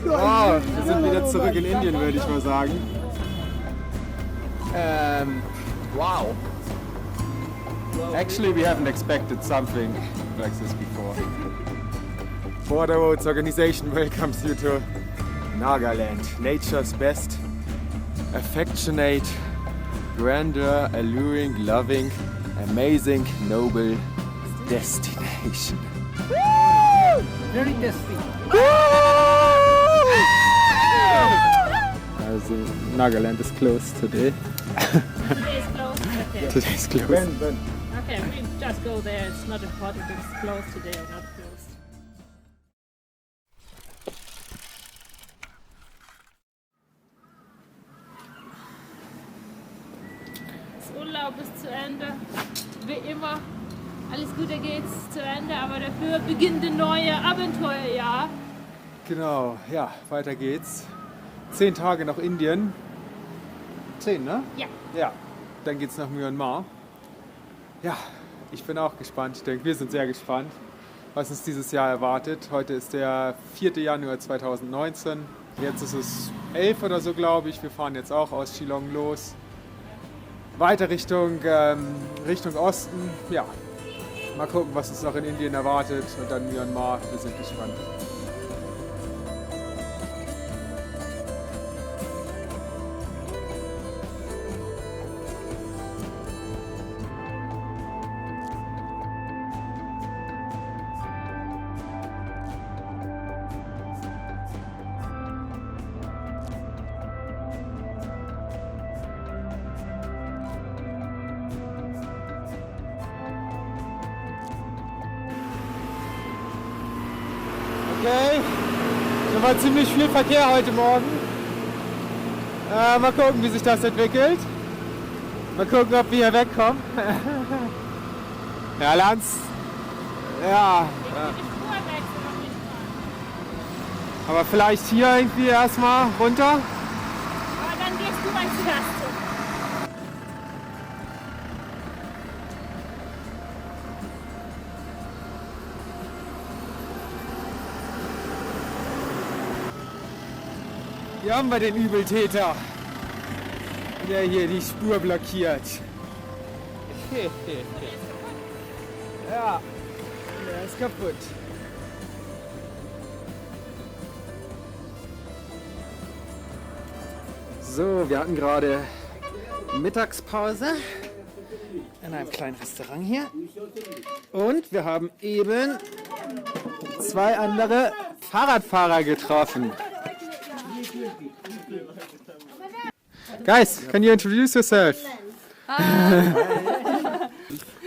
Wow, wir sind wieder zurück in Indien, würde ich mal sagen. Wow. Actually, we haven't expected something like this before. Border Roads Organization welcomes you to Nagaland, nature's best, affectionate, grandeur, alluring, loving, amazing, noble destination. Woo! Very tasty. Also, Nagaland is closed today. Today is closed. Okay. Today is closed. Okay, we just go there. It's not important if it's closed today or not closed. Das Urlaub ist zu Ende. Wie immer. Alles Gute geht's zu Ende, aber dafür beginnt ein neues Abenteuerjahr. Genau, ja, weiter geht's. 10 Tage nach Indien. 10, ne? Ja. Ja, dann geht's nach Myanmar. Ja, ich bin auch gespannt. Ich denke, wir sind sehr gespannt, was uns dieses Jahr erwartet. Heute ist der 4. Januar 2019. Jetzt ist es 11 oder so, glaube ich. Wir fahren jetzt auch aus Shillong los. Weiter Richtung Osten. Ja, mal gucken, was uns noch in Indien erwartet. Und dann Myanmar. Wir sind gespannt. Okay, da war ziemlich viel Verkehr heute Morgen. Mal gucken, wie sich das entwickelt. Mal gucken, ob wir hier wegkommen. Ja, Lanz. Ja. Aber vielleicht hier irgendwie erstmal runter. Aber dann gehst du als Erste. Hier haben wir den Übeltäter, der hier die Spur blockiert. Ja, der ist kaputt. So, wir hatten gerade Mittagspause in einem kleinen Restaurant hier. Und wir haben eben 2 andere Fahrradfahrer getroffen. Guys, can you introduce yourself?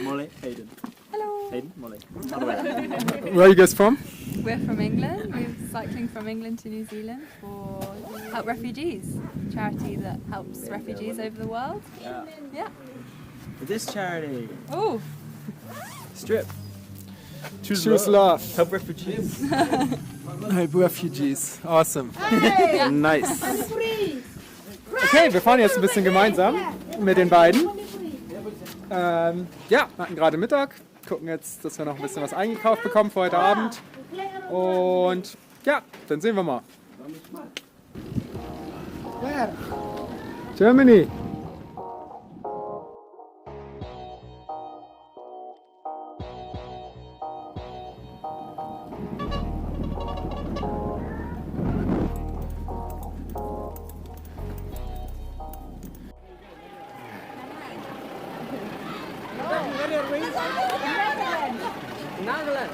Molly, Hayden. Hello. Hayden, Molly. Where are you guys from? We're from England. We're cycling from England to New Zealand for Help Refugees, a charity that helps refugees over the world. Yeah. Yeah. For this charity, Oh, strip. Choose love. Help refugees. Help refugees. Awesome. Nice. Okay, wir fahren jetzt ein bisschen gemeinsam mit den beiden. Ja, wir hatten gerade Mittag. Gucken jetzt, dass wir noch ein bisschen was eingekauft bekommen für heute Abend. Und ja, dann sehen wir mal. Germany.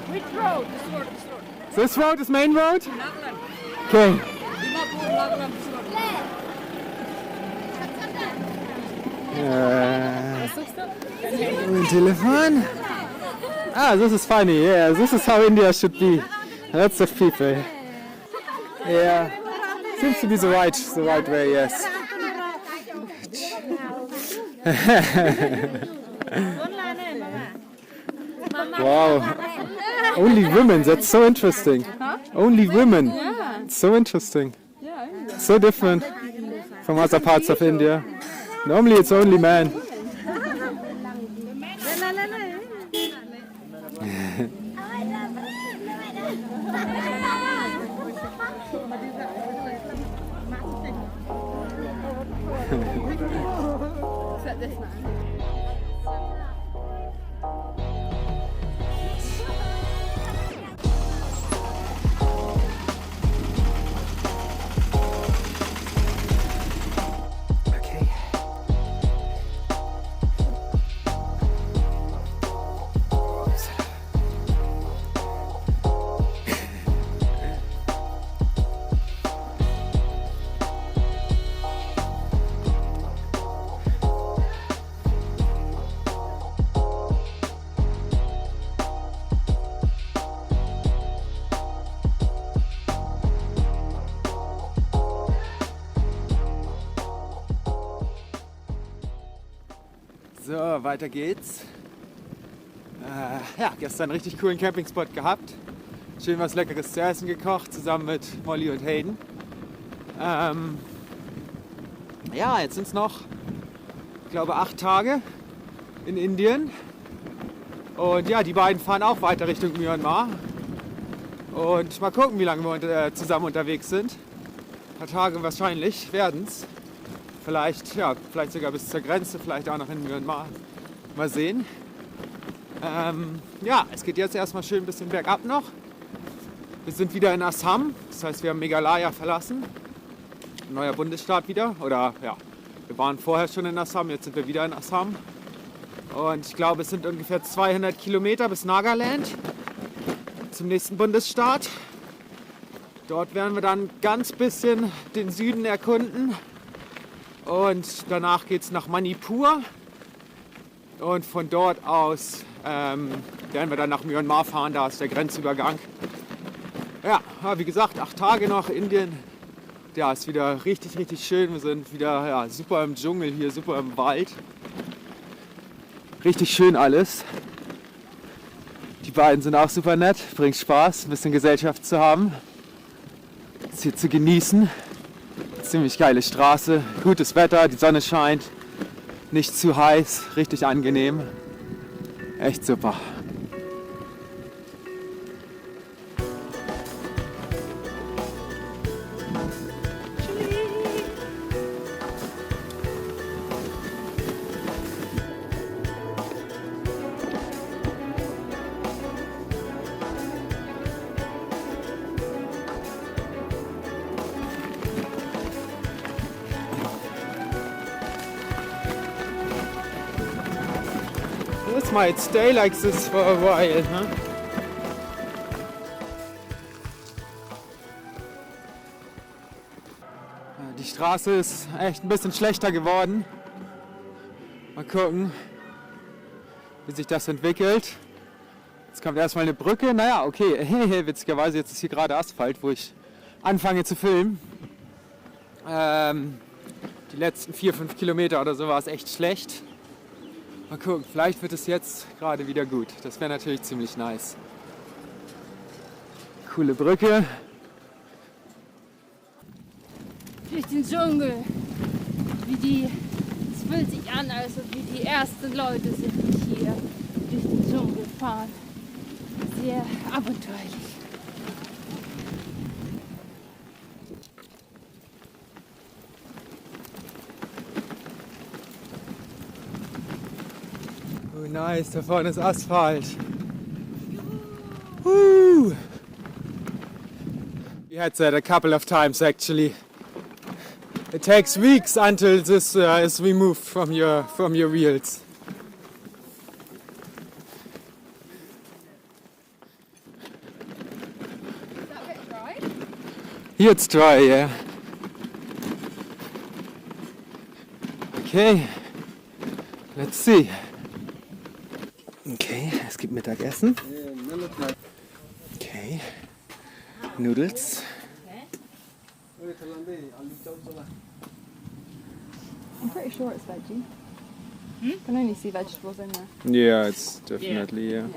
Which road? This road is main road? Okay. Telefon? Ah, this is funny. Yeah, this is how India should be. Lots of people. Yeah. Seems to be the right way, yes. Wow. Only women, that's so interesting. Only women. It's so interesting. So different from other parts of India. Normally it's only men. weiter geht's. Ja, gestern einen richtig coolen Campingspot gehabt. Schön was Leckeres zu essen gekocht, zusammen mit Molly und Hayden. Ja, jetzt sind es noch, ich glaube, 8 Tage in Indien. Und ja, die beiden fahren auch weiter Richtung Myanmar. Und mal gucken, wie lange wir zusammen unterwegs sind. Ein paar Tage wahrscheinlich werden es. Vielleicht sogar bis zur Grenze, vielleicht auch noch in Myanmar. Mal sehen. Ja, es geht jetzt erstmal schön ein bisschen bergab noch. Wir sind wieder in Assam, das heißt, wir haben Meghalaya verlassen. Ein neuer Bundesstaat wieder. Oder ja, wir waren vorher schon in Assam, jetzt sind wir wieder in Assam. Und ich glaube, es sind ungefähr 200 Kilometer bis Nagaland, zum nächsten Bundesstaat. Dort werden wir dann ganz bisschen den Süden erkunden. Und danach geht es nach Manipur. Und von dort aus werden wir dann nach Myanmar fahren, da ist der Grenzübergang. Ja, wie gesagt, 8 Tage noch Indien. Ja, ist wieder richtig, richtig schön. Wir sind wieder super im Dschungel hier, super im Wald. Richtig schön alles. Die beiden sind auch super nett, bringt Spaß, ein bisschen Gesellschaft zu haben. Das hier zu genießen. Ziemlich geile Straße, gutes Wetter, die Sonne scheint. Nicht zu heiß, richtig angenehm. Echt super. This might stay like this for a while, huh? Die Straße ist echt ein bisschen schlechter geworden. Mal gucken, wie sich das entwickelt. Jetzt kommt erstmal eine Brücke. Naja, okay, witzigerweise jetzt ist hier gerade Asphalt, wo ich anfange zu filmen. Die letzten 4-5 Kilometer oder so war es echt schlecht. Mal gucken, vielleicht wird es jetzt gerade wieder gut. Das wäre natürlich ziemlich nice. Coole Brücke. Durch den Dschungel. Es fühlt sich an, als ob wir die ersten Leute sind, die hier durch den Dschungel fahren. Sehr abenteuerlich. Oh nice, da vorne ist Asphalt. Woo! We had that a couple of times actually. It takes weeks until this is removed from your wheels. Is that bit dry? Here it's dry, yeah. Okay, let's see. Okay, es gibt Mittagessen. Okay, Noodles. I'm pretty sure it's veggie. I can only see vegetables in there. Yeah, it's definitely, yeah.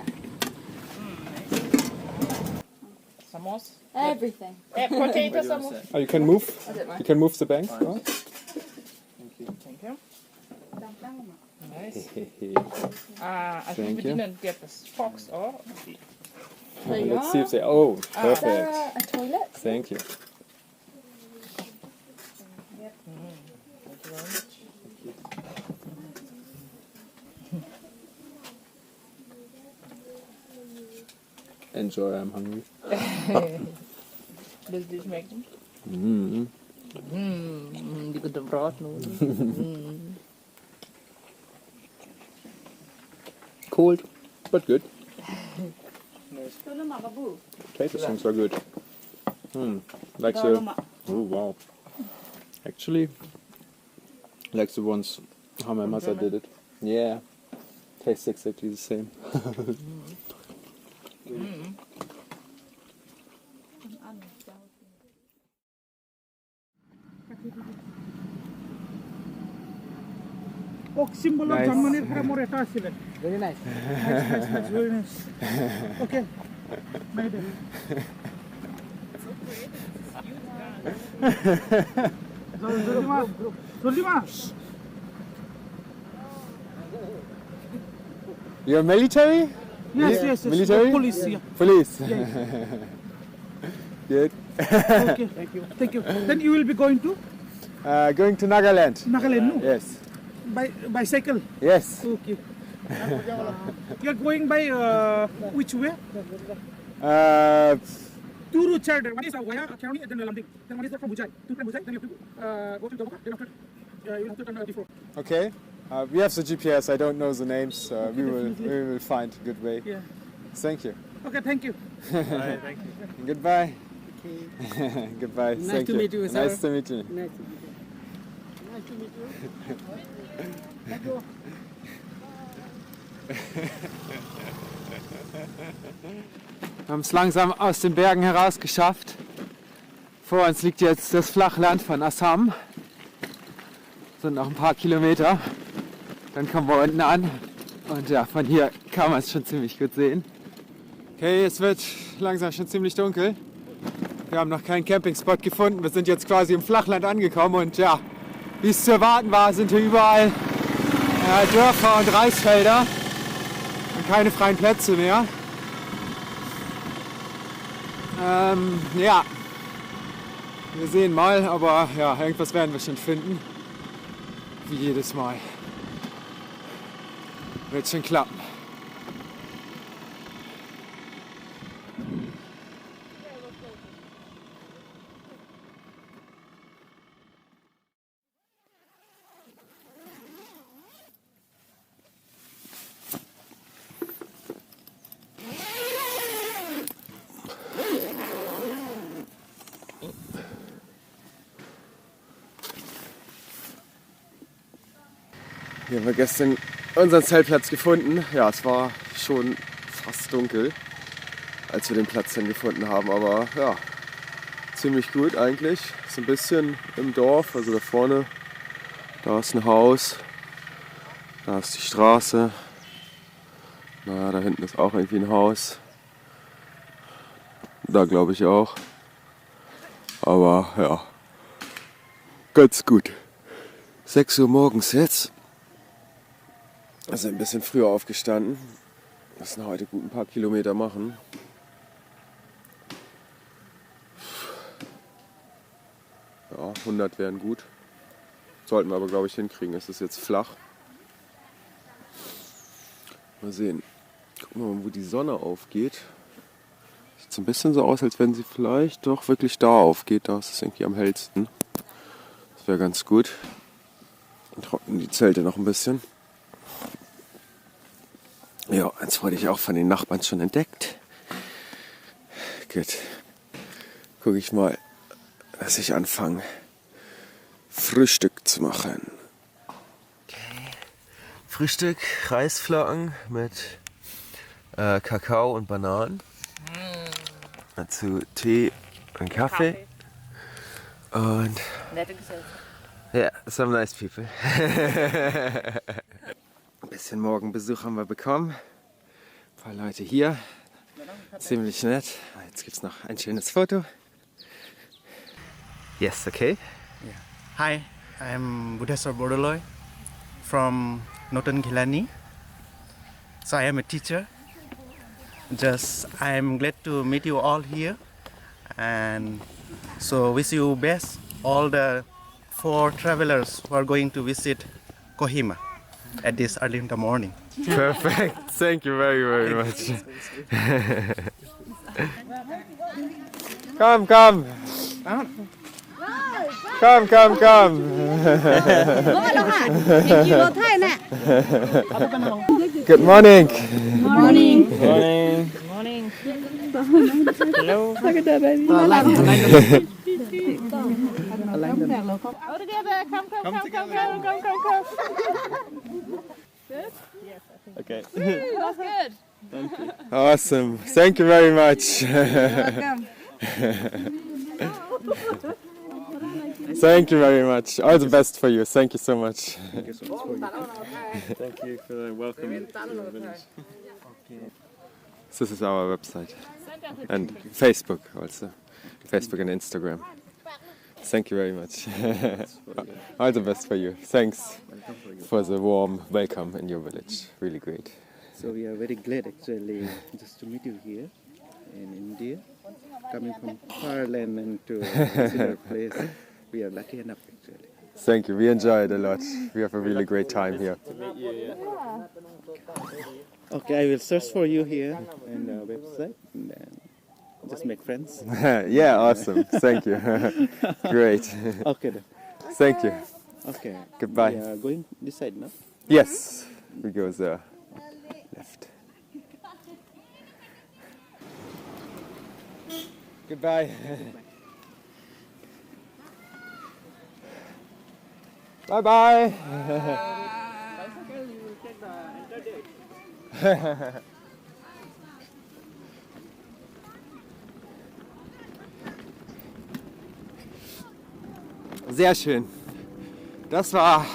Samos. Everything. Potato samos. Oh, you can move? I don't mind. You can move the banks? Oh. Thank you. Nice. Thank I think we you. didn't get the fox or. There you Let's see are. if they. Oh, Is there perfect. a toilet? Thank you. Enjoy, I'm hungry. Does this make them? Mm. Die gute Bratnudeln. Cold, but good. Potato things are good. Like the. Oh wow. Actually, like the ones how my mother did it. Yeah. Tastes exactly the same. symbol of Nice. Jammanir Kramoreta Silen. Very nice. Nice, very nice. Okay. Mayday. Zulima. You're military? Yes. Military? Police, yeah. Police. Good. Okay. Thank you. Then you will be going to Going to Nagaland. Nagaland, no? Yes. By bicycle. Yes. Okay. You are going by which way? Two routes are there. One is via County and then Landing. Then one is from Bujai. To Bujai, then you have to go to Doboka. Then after you have to turn D4. Okay. We have the GPS. I don't know the names. We will find a good way. Yeah. Thank you. Okay, thank you. Goodbye. Goodbye. Nice Thank to meet you, sir. Nice to meet you. Nice. Wir haben es langsam aus den Bergen heraus geschafft. Vor uns liegt jetzt das Flachland von Assam. Sind noch ein paar Kilometer. Dann kommen wir unten an. Und ja, von hier kann man es schon ziemlich gut sehen. Okay, es wird langsam schon ziemlich dunkel. Wir haben noch keinen Campingspot gefunden. Wir sind jetzt quasi im Flachland angekommen. Und ja, wie es zu erwarten war, sind hier überall Dörfer und Reisfelder. Und keine freien Plätze mehr. Ja, wir sehen mal, aber ja, irgendwas werden wir schon finden. Wie jedes Mal. Wird schon klappen. Hier haben wir gestern unseren Zeltplatz gefunden. Ja, es war schon fast dunkel, als wir den Platz dann gefunden haben. Aber ja, ziemlich gut eigentlich. Ist ein bisschen im Dorf, also da vorne, da ist ein Haus, da ist die Straße. Na, da hinten ist auch irgendwie ein Haus. Da glaube ich auch. Aber ja, ganz gut. 6 Uhr morgens jetzt. Also ein bisschen früher aufgestanden. Müssen heute gut ein paar Kilometer machen. Ja, 100 wären gut. Sollten wir aber, glaube ich, hinkriegen. Es ist jetzt flach. Mal sehen. Gucken wir mal, wo die Sonne aufgeht. Sieht so ein bisschen so aus, als wenn sie vielleicht doch wirklich da aufgeht. Da ist es irgendwie am hellsten. Das wäre ganz gut. Dann trocknen die Zelte noch ein bisschen. Ja, eins wurde ich auch von den Nachbarn schon entdeckt. Gut. Gucke ich mal, dass ich anfange, Frühstück zu machen. Okay. Frühstück, Reisflocken mit Kakao und Bananen. Dazu Tee und Kaffee. Und Nette Gesellschaft. ja, some nice people. Ein bisschen Morgenbesuch haben wir bekommen. Ein paar Leute hier. Ziemlich nett. Jetzt gibt es noch ein schönes Foto. Yes, okay. Hi, I'm Buddheswar Bordoloi from Notan Gilani. So I am a teacher. I'm glad to meet you all here, and so wish you best all the 4 travelers who are going to visit Kohima at this early in the morning. Perfect. Thank you very, very much. Come, come. Come, come, come. Good morning. Morning. Morning. Morning. All together. Come. Good? Yes, I think. Okay. That's good. Awesome. Thank you very much. Thank you very much. All the best for you. Thank you so much. Thank you so much for you. Thank you for the welcome to the village. This is our website and Facebook also. Facebook and Instagram. Thank you very much. All the best for you. Thanks for the warm welcome in your village. Really great. So we are very glad actually just to meet you here in India. Coming from far land and to visit your place. We are lucky enough actually. Thank you. We enjoy it a lot. We have a really great time here. Okay, I will search for you here on the website and then just make friends. Yeah, awesome. Thank you. Great. Okay then. Thank you. Okay. Goodbye. We are going this side now. Yes, we go there. Left. Goodbye. Bye bye. Sehr schön. Das war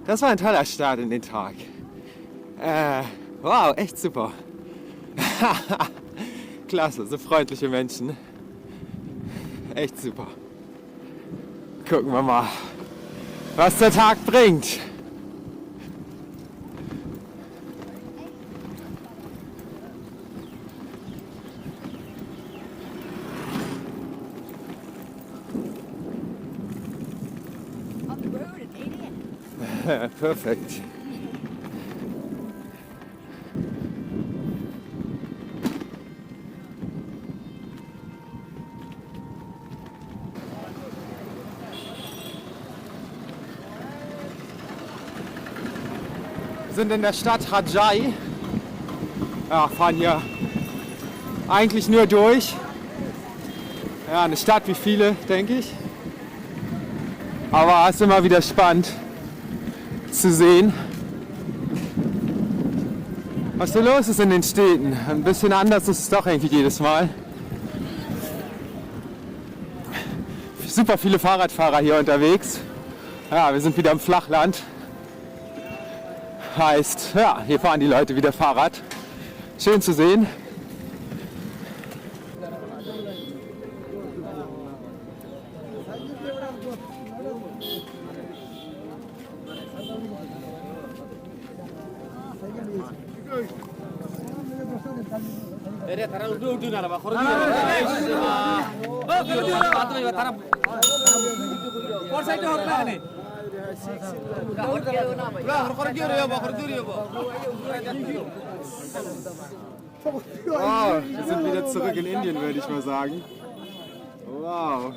ein toller Start in den Tag. Wow, echt super. Klasse, so freundliche Menschen. Echt super. Gucken wir mal, was der Tag bringt. On the road at 8 a.m. Perfekt. Wir sind in der Stadt Rajai. Ja, fahren hier eigentlich nur durch. Ja, eine Stadt wie viele, denke ich. Aber es ist immer wieder spannend zu sehen, was so los ist in den Städten. Ein bisschen anders ist es doch irgendwie jedes Mal. Super viele Fahrradfahrer hier unterwegs. Ja, wir sind wieder im Flachland. Heißt, ja, hier fahren die Leute wieder Fahrrad. Schön zu sehen. Wow, wir sind wieder zurück in Indien, würde ich mal sagen. Wow.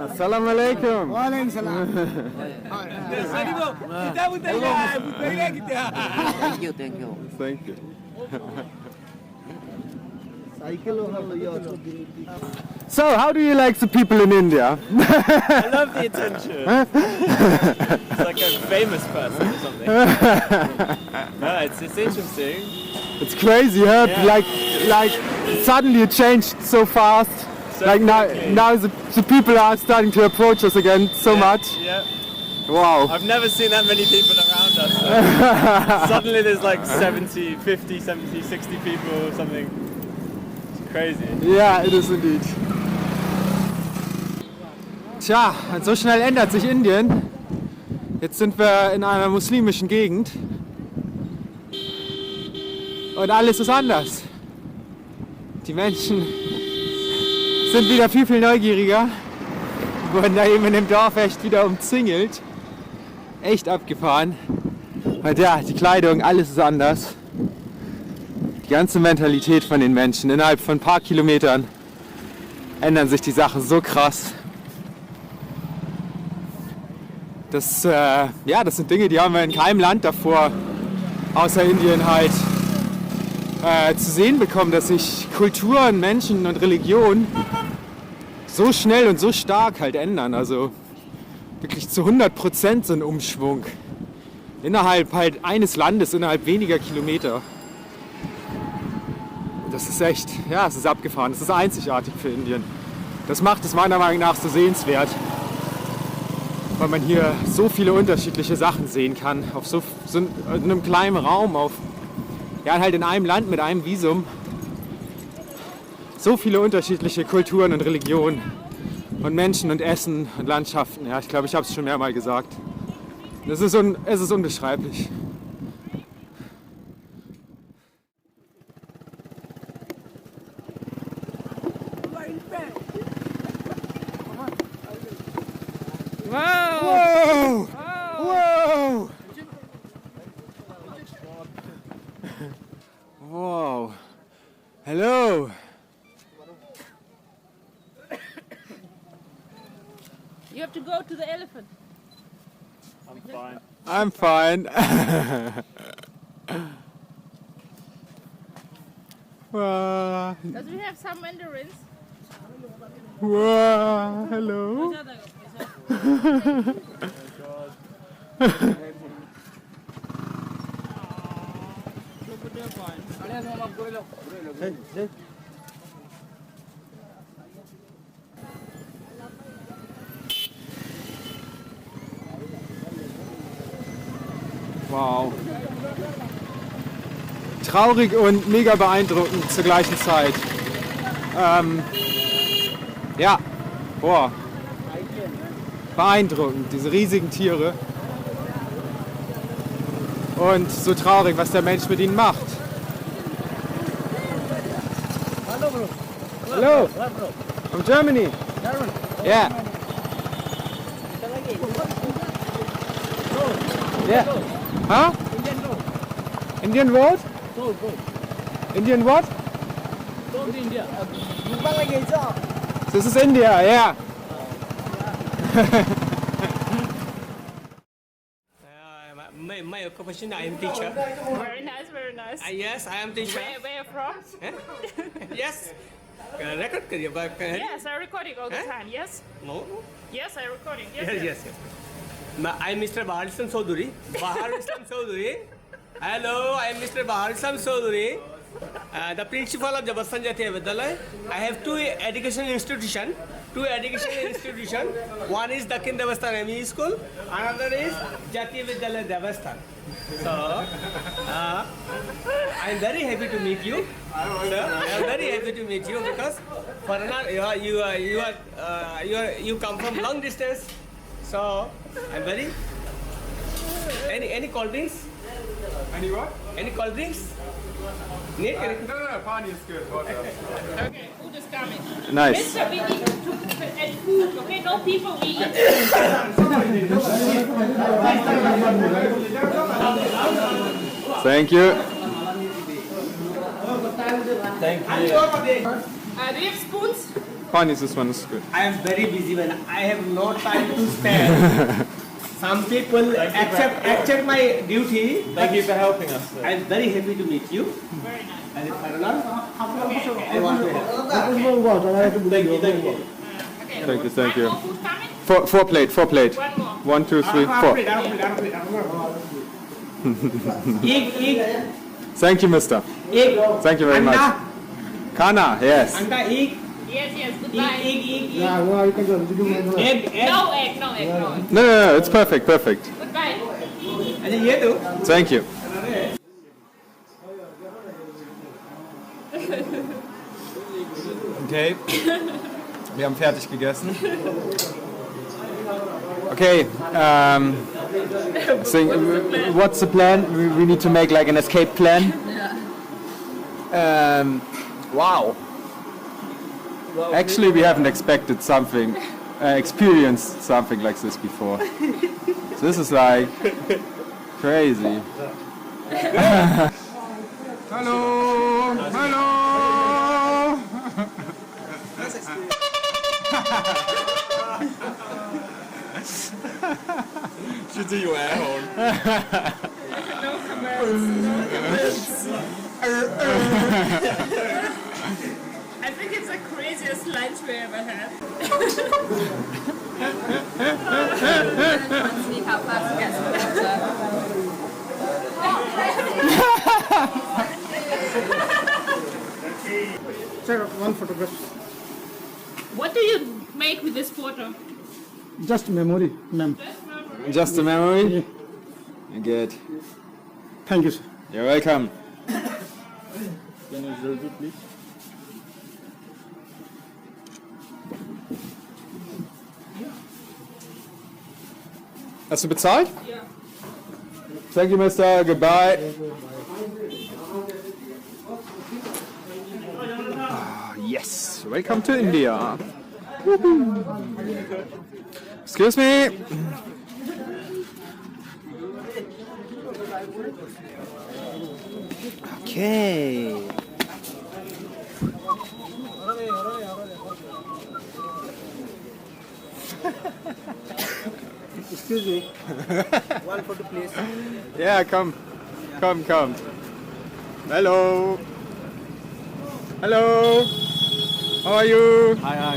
Assalamu alaikum. Wa alaikum salam. Thank you. Thank you. So, how do you like the people in India? I love the attention. It's like a famous person or something. No, it's interesting. It's crazy, huh? Yeah. Like suddenly it changed so fast. So like quickly. now the people are starting to approach us again so much. Yeah. Wow. I've never seen that many people around us. So suddenly there's like 70, 50, 70, 60 people or something. It's crazy. Yeah, it is indeed. Tja, so schnell ändert sich Indien. Jetzt sind wir in einer muslimischen Gegend. Und alles ist anders. Die Menschen sind wieder viel, viel neugieriger. Wurden da eben in dem Dorf echt wieder umzingelt. Echt abgefahren. Und ja, die Kleidung, alles ist anders. Die ganze Mentalität von den Menschen. Innerhalb von ein paar Kilometern ändern sich die Sachen so krass. Das sind Dinge, die haben wir in keinem Land davor, außer Indien halt, zu sehen bekommen, dass sich Kulturen, Menschen und Religion so schnell und so stark halt ändern. Also wirklich zu 100% so ein Umschwung. Innerhalb halt eines Landes, innerhalb weniger Kilometer. Das ist echt, ja, es ist abgefahren. Es ist einzigartig für Indien. Das macht es meiner Meinung nach so sehenswert, weil man hier so viele unterschiedliche Sachen sehen kann, auf so in einem kleinen Raum, halt in einem Land mit einem Visum. So viele unterschiedliche Kulturen und Religionen und Menschen und Essen und Landschaften. Ja, ich glaube, ich habe es schon mehrmals gesagt. Es ist unbeschreiblich. Wow! Wow! Wow! Hello! You have to go to the elephant. I'm fine. Wow. Does we have some mandarins? Wow. Hello. Wow. Traurig und mega beeindruckend zur gleichen Zeit. Ja, boah. Beeindruckend, diese riesigen Tiere. Und so traurig, was der Mensch mit ihnen macht. Hello, bro. Hello. From Germany. German. Yeah. Yeah. Huh? Indian Indian road. what? Go. Indian what? Go to India. This is India, yeah. My occupation, I am teacher. Very nice, very nice. Yes, I am teacher. Where you from? Yes. Record kariye ba? Yes, I'm recording all the time. Yes. No. Yes, I'm recording. Yes. I am Mr. Bahar Islam Chaudhary. Bahar Islam Chaudhary. Hello, I am Mr. Bahar Islam Chaudhary. The principal of Jabastan Jatiya Vidyalaya. I have two education institutions. One is Dakin Devasthan ME School. Another is Jatiya Vidyalaya Devasthan. So, I am very happy to meet you. Sir, I am very happy to meet you because foreigner, you come from long distance. So, I am very. Any cold drinks? Any what? Any cold drinks? Need? No, Pani is good. Okay, food is coming. Nice. Mister, we need to add food, okay? No people we eat. Thank you. Do you have spoons? Pani, this one is good. I am very busy when I have no time to spare. Some people accept my duty. Thank you for helping us. I am very happy to meet you. Very nice. And if I want to help. Thank you. Okay. Thank you. More food coming? Four plate. One more. 1, 2, 3, 4. Egg. Thank you, mister. Egg. Thank you very much. Kana, yes. Anta egg. Yes, goodbye. Egg. No egg. No, it's perfect. Goodbye. And ये दो. Thank you. Okay, wir haben fertig gegessen. Okay, so what's the plan? We need to make like an escape plan. Wow. Actually, we haven't experienced something like this before. So this is like crazy. Hello. Should you asshole? I think it's the craziest lunch we ever had. Sneak out fast and get some water. Sir, one photograph. What do you make with this photo? Just memory, ma'am. Just a memory? Good. Thank you, sir. You're welcome. Can you zoom it, please? Hast du bezahlt? Ja. Thank you, Mister. Goodbye. Yes. Welcome to India. Excuse me. Okay. Excuse me. One photo, please. Yeah, come. Hello. Hello. How are you? Hi.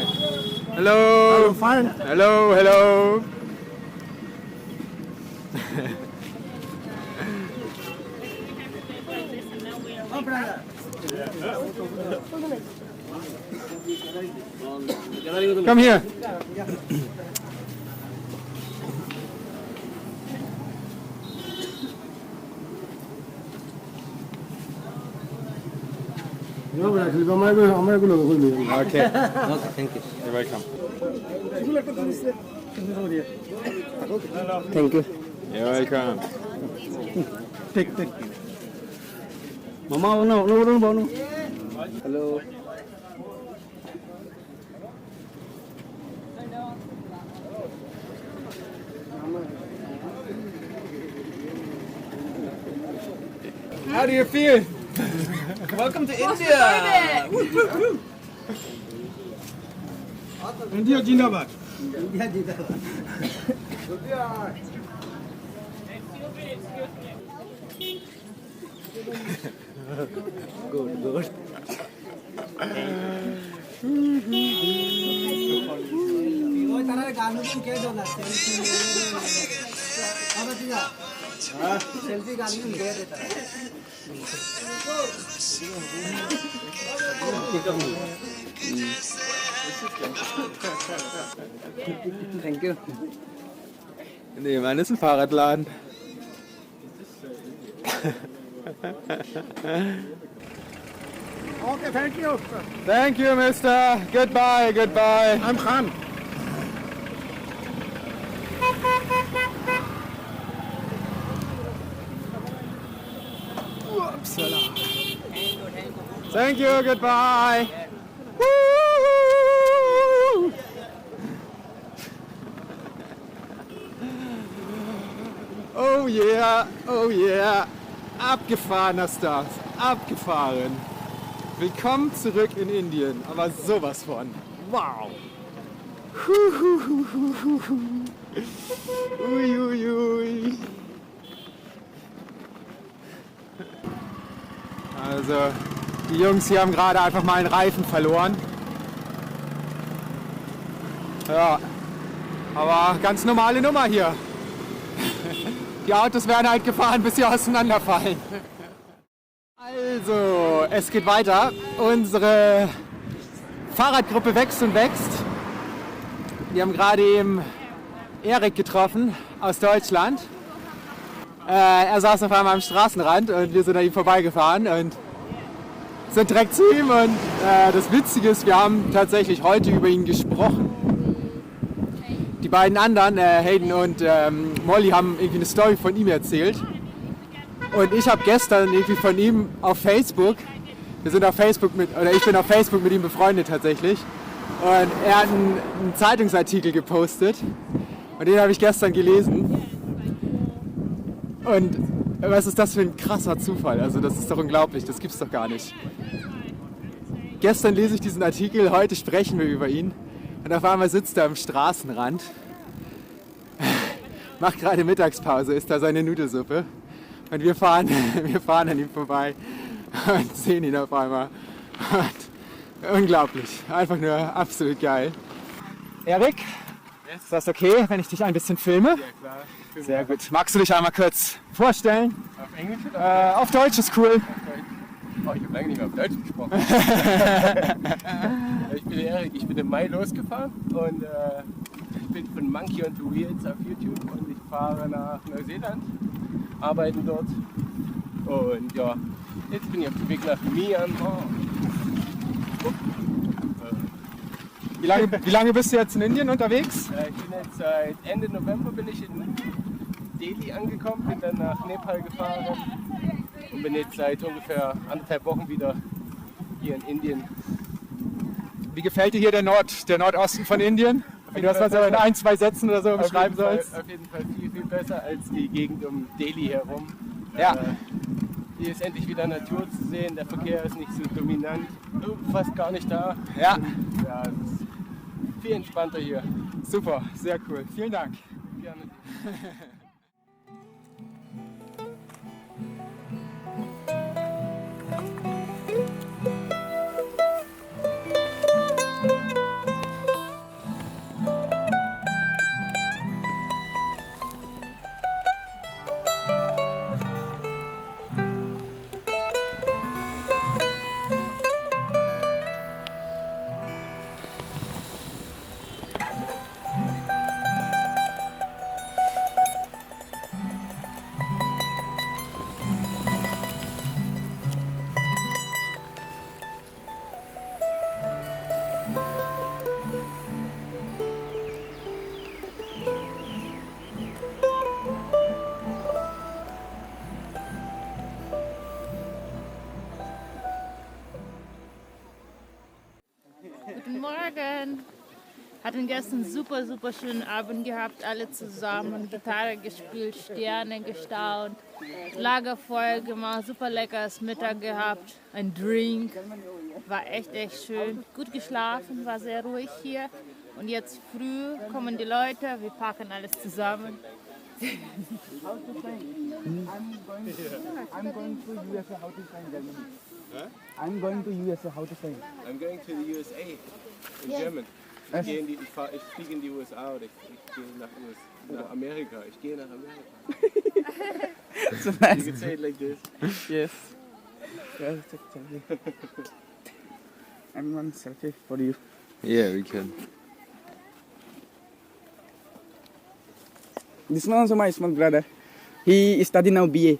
Hello. Fine. Hello. Come here. Okay. Thank you. You're welcome. Thank you. You're welcome. Take. Mama, no. Hello. How do you feel? Welcome to India. India Jindabad. Good. Thank you. Nee, Mann, ist ein Fahrradladen. Okay, thank you. Thank you, Mister. Goodbye. I'm Khan. Thank you, goodbye. Woo! Oh yeah. Abgefahrener Stars. Abgefahren. Willkommen zurück in Indien. Aber sowas von. Wow. Ui. Also, die Jungs hier haben gerade einfach mal einen Reifen verloren. Ja, aber ganz normale Nummer hier. Die Autos werden halt gefahren, bis sie auseinanderfallen. Also, es geht weiter. Unsere Fahrradgruppe wächst und wächst. Wir haben gerade eben Erik getroffen aus Deutschland. Er saß auf einmal am Straßenrand und wir sind an ihm vorbeigefahren und sind direkt zu ihm. Und das Witzige ist, wir haben tatsächlich heute über ihn gesprochen. Die beiden anderen, Hayden und Molly, haben irgendwie eine Story von ihm erzählt. Und ich habe gestern irgendwie von ihm auf Facebook, ich bin auf Facebook mit ihm befreundet tatsächlich. Und er hat einen Zeitungsartikel gepostet und den habe ich gestern gelesen. Und was ist das für ein krasser Zufall? Also das ist doch unglaublich, das gibt's doch gar nicht. Gestern lese ich diesen Artikel, heute sprechen wir über ihn. Und auf einmal sitzt er am Straßenrand, macht gerade Mittagspause, isst da seine Nudelsuppe. Und wir fahren an ihm vorbei und sehen ihn auf einmal. Und unglaublich, einfach nur absolut geil. Erik, ist das okay, wenn ich dich ein bisschen filme? Ja, klar. Sehr gut. Magst du dich einmal kurz vorstellen? Auf Englisch oder? Auf Deutsch ist cool. Oh, ich habe lange nicht mehr auf Deutsch gesprochen. Ich bin bin Erik, ich bin im Mai losgefahren und ich bin von Monkey on the Wheels auf YouTube und ich fahre nach Neuseeland, arbeiten dort und ja, jetzt bin ich auf dem Weg nach Myanmar. Wie lange bist du jetzt in Indien unterwegs? Ich bin jetzt seit Ende November bin ich in Delhi angekommen, bin dann nach Nepal gefahren und bin jetzt seit ungefähr 1,5 Wochen wieder hier in Indien. Wie gefällt dir hier der Nordosten von Indien? Wenn du das mal so in 1, 2 Sätzen oder so beschreiben sollst. Auf jeden Fall viel, viel besser als die Gegend um Delhi herum. Ja. Hier ist endlich wieder Natur zu sehen, der Verkehr ist nicht so dominant, fast gar nicht da. Ja. Und, ja, es ist viel entspannter hier. Super, sehr cool. Vielen Dank. Gerne. Guten Morgen. Hatten gestern super schönen Abend gehabt, alle zusammen, Gitarre gespielt, Sterne gestaunt, Lagerfeuer gemacht, super leckeres Mittag gehabt, ein Drink, war echt schön, gut geschlafen, war sehr ruhig hier und jetzt früh kommen die Leute, wir packen alles zusammen. I'm going to USA. How to say Germany? Huh? I'm going to USA. How to say? I'm going to the USA in German. Ich fliege in die USA oder ich gehe nach Amerika. Ich gehe nach Amerika. So nice. You can say it like this. Yes. Yes, I'm one selfie for you. Yeah, we can. This one also my small brother. He study now BA.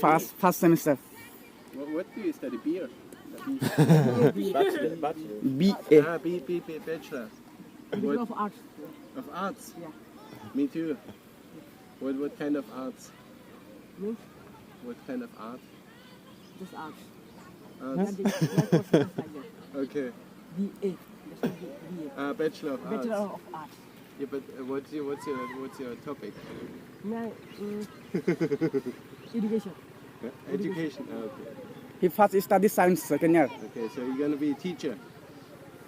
First semester. What do you study? Beer? Bachelor. BA. Ah, bachelor. Bachelor of Arts. Of arts? Yeah. Me too. What kind of arts? Means What kind of art? just arts. Arts. Like for stuff like that. Okay. BA. That's not BA. Bachelor of arts. Bachelor of Arts. Yeah, but what's your topic? No, education. Education. Ah, okay. He first study science second year. Okay, so you're gonna be a teacher.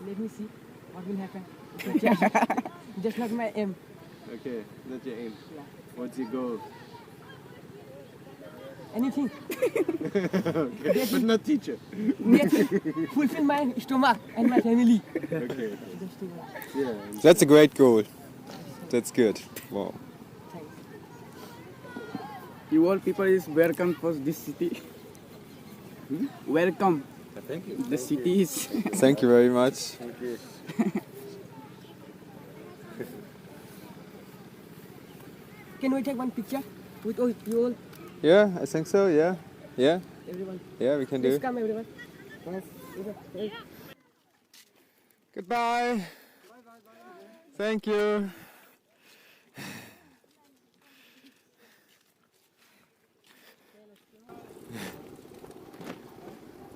Let me see what will happen. Just not my aim. Okay, that's your aim. Yeah. What's your goal? Anything. Okay, but not teacher. Get fulfill my stomach and my family. Okay. Just to, Yeah. That's a great goal. That's good. Wow. thanks. You all people is welcome for this city. Welcome. Thank you. The city is. Thank you very much. Thank you. Can we take one picture with all you all? Yeah, I think so. Yeah. Yeah. Everyone. Yeah, we can Please do. come, everyone. Goodbye. Thank you.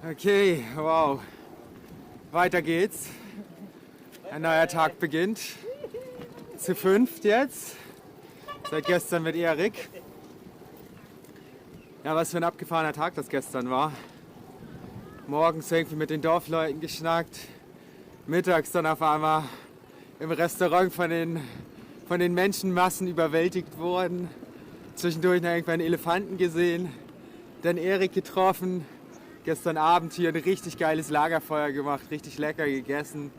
Okay, wow. Weiter geht's. Ein neuer Tag beginnt. Zu 5 jetzt. Seit gestern mit Erik. Ja, was für ein abgefahrener Tag das gestern war. Morgens irgendwie mit den Dorfleuten geschnackt. Mittags dann auf einmal im Restaurant von den Menschenmassen überwältigt worden. Zwischendurch noch irgendwann einen Elefanten gesehen. Dann Erik getroffen. Gestern Abend hier ein richtig geiles Lagerfeuer gemacht, richtig lecker gegessen.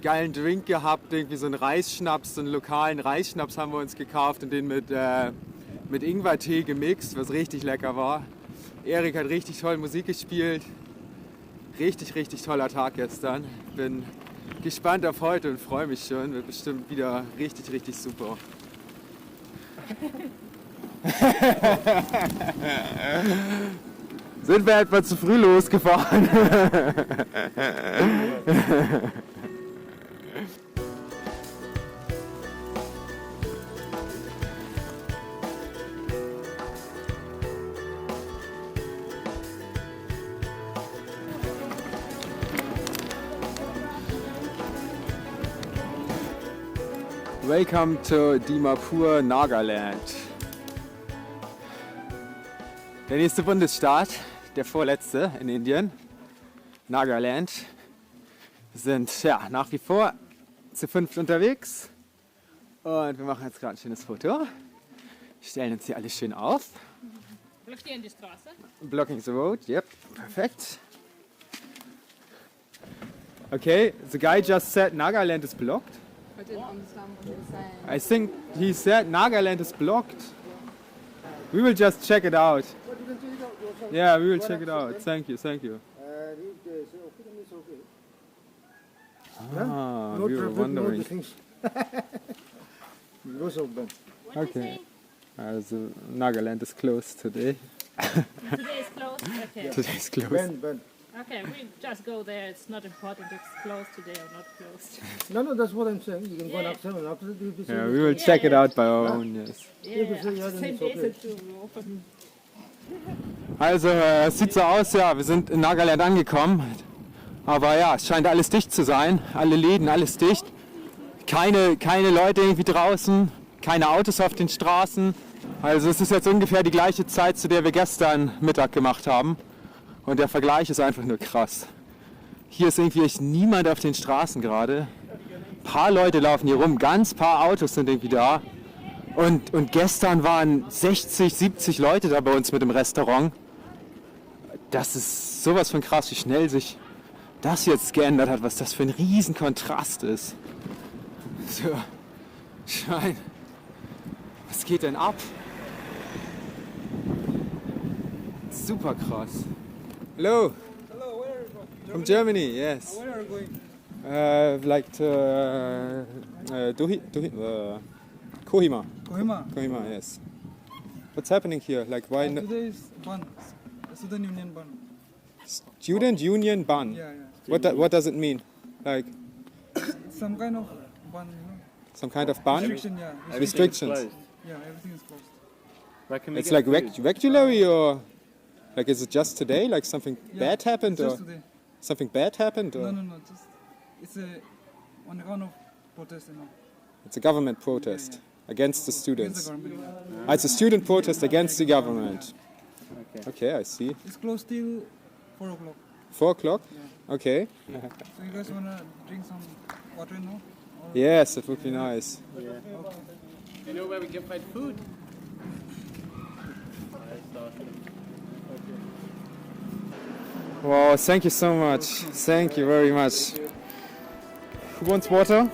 Geilen Drink gehabt, irgendwie so einen Reisschnaps, so einen lokalen Reisschnaps haben wir uns gekauft und den mit Ingwertee gemixt, was richtig lecker war. Erik hat richtig toll Musik gespielt. Richtig toller Tag gestern. Bin gespannt auf heute und freue mich schon. Wird bestimmt wieder richtig, richtig super. Sind wir etwa zu früh losgefahren? Welcome to Dimapur, Nagaland. Der nächste Bundesstaat, der vorletzte in Indien, Nagaland. Wir sind ja nach wie vor zu 5 unterwegs und wir machen jetzt gerade ein schönes Foto. Stellen uns hier alles schön auf. Blockieren die Straße. Blocking the road, yep, perfekt. Okay, the guy just said Nagaland is blocked. I didn't understand what he was saying. I think he said Nagaland is blocked. We will just check it out. Yeah, we will check it out. Thank you, thank you. Ah, we were wondering. Okay. Also, Nagaland is closed today. Today is closed? Okay. Today is closed. Okay, we just go there. It's not important if it's closed today or not closed. No, that's what I'm saying. You can go after and after that you'll be Yeah, we will check it out by our own, yes. Same days and to open. Also, es sieht so aus, ja, wir sind in Nagaland angekommen. Aber ja, es scheint alles dicht zu sein. Alle Läden, alles dicht. Keine Leute irgendwie draußen, keine Autos auf den Straßen. Also es ist jetzt ungefähr die gleiche Zeit, zu der wir gestern Mittag gemacht haben. Und der Vergleich ist einfach nur krass. Hier ist irgendwie echt niemand auf den Straßen gerade. Ein paar Leute laufen hier rum, ganz paar Autos sind irgendwie da. Und gestern waren 60, 70 Leute da bei uns mit dem Restaurant. Das ist sowas von krass, wie schnell sich das jetzt geändert hat, was das für ein Riesenkontrast ist. So, Schein. Was geht denn ab? Super krass. Hello. Hello, where are you from? From Germany, yes. Where are you going? Like to Kohima. Kohima. Kohima, yes. What's happening here? Like why no? Today is ban. Student Union ban. Student Union ban? Yeah, yeah. What does it mean? Like Some kind of ban, some kind of ban? Restriction, yeah. Restrictions. Yeah, everything is closed. Where can we It's get like food? regularly or like is it just today? Like something Yeah, bad happened Just or today. something bad happened or No, just it's on account of protest, you know. it's a government protest against the Against students. the government. Ah, it's a student protest against the government. Okay, I see. It's closed till 4 o'clock. 4 o'clock? Okay. So you guys wanna drink some water now? Or Yes, it would be nice. You know where we can find food? Wow, thank you so much. Thank you very much. Who wants water?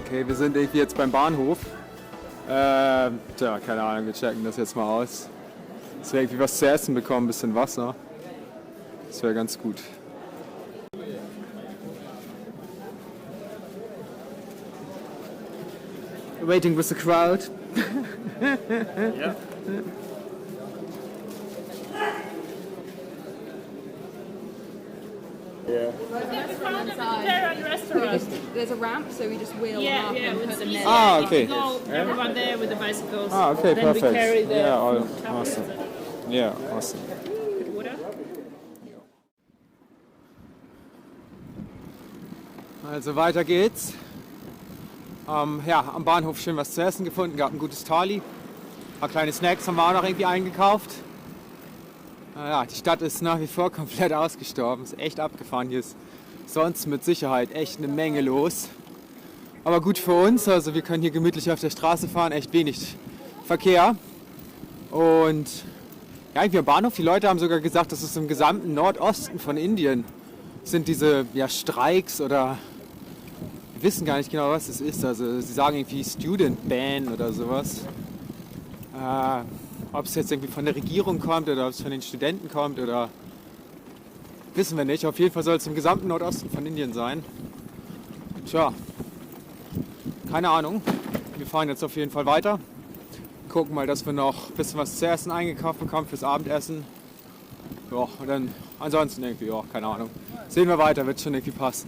Okay, wir sind irgendwie jetzt beim Bahnhof. Tja, keine Ahnung, wir checken das jetzt mal aus. Dass wir irgendwie was zu essen bekommen, ein bisschen Wasser. Das wäre ganz gut. Waiting with the crowd. Yeah. There are restaurants. There's a ramp, so we just wheel Yeah, them up yeah, and it's put them easy. in. Ah, okay. Go, everyone there with the bicycles. Ah, okay, then perfect. we carry the Yeah, food awesome. tablets Yeah, awesome. and water. Also weiter geht's. Ja, am Bahnhof schön was zu essen gefunden, gab ein gutes Thali. Ein paar kleine Snacks haben wir auch noch irgendwie eingekauft. Ja, die Stadt ist nach wie vor komplett ausgestorben. Ist echt abgefahren. Hier ist sonst mit Sicherheit echt eine Menge los. Aber gut für uns, also wir können hier gemütlich auf der Straße fahren, echt wenig Verkehr. Und ja, irgendwie am Bahnhof, die Leute haben sogar gesagt, dass es im gesamten Nordosten von Indien sind diese Streiks oder wir wissen gar nicht genau, was es ist. Also sie sagen irgendwie Student Ban oder sowas. Ob es jetzt irgendwie von der Regierung kommt oder ob es von den Studenten kommt oder wissen wir nicht. Auf jeden Fall soll es im gesamten Nordosten von Indien sein. Tja, keine Ahnung. Wir fahren jetzt auf jeden Fall weiter. Gucken mal, dass wir noch ein bisschen was zu essen eingekauft bekommen fürs Abendessen. Ja, und dann ansonsten irgendwie, ja, keine Ahnung. Sehen wir weiter, wird schon irgendwie passen.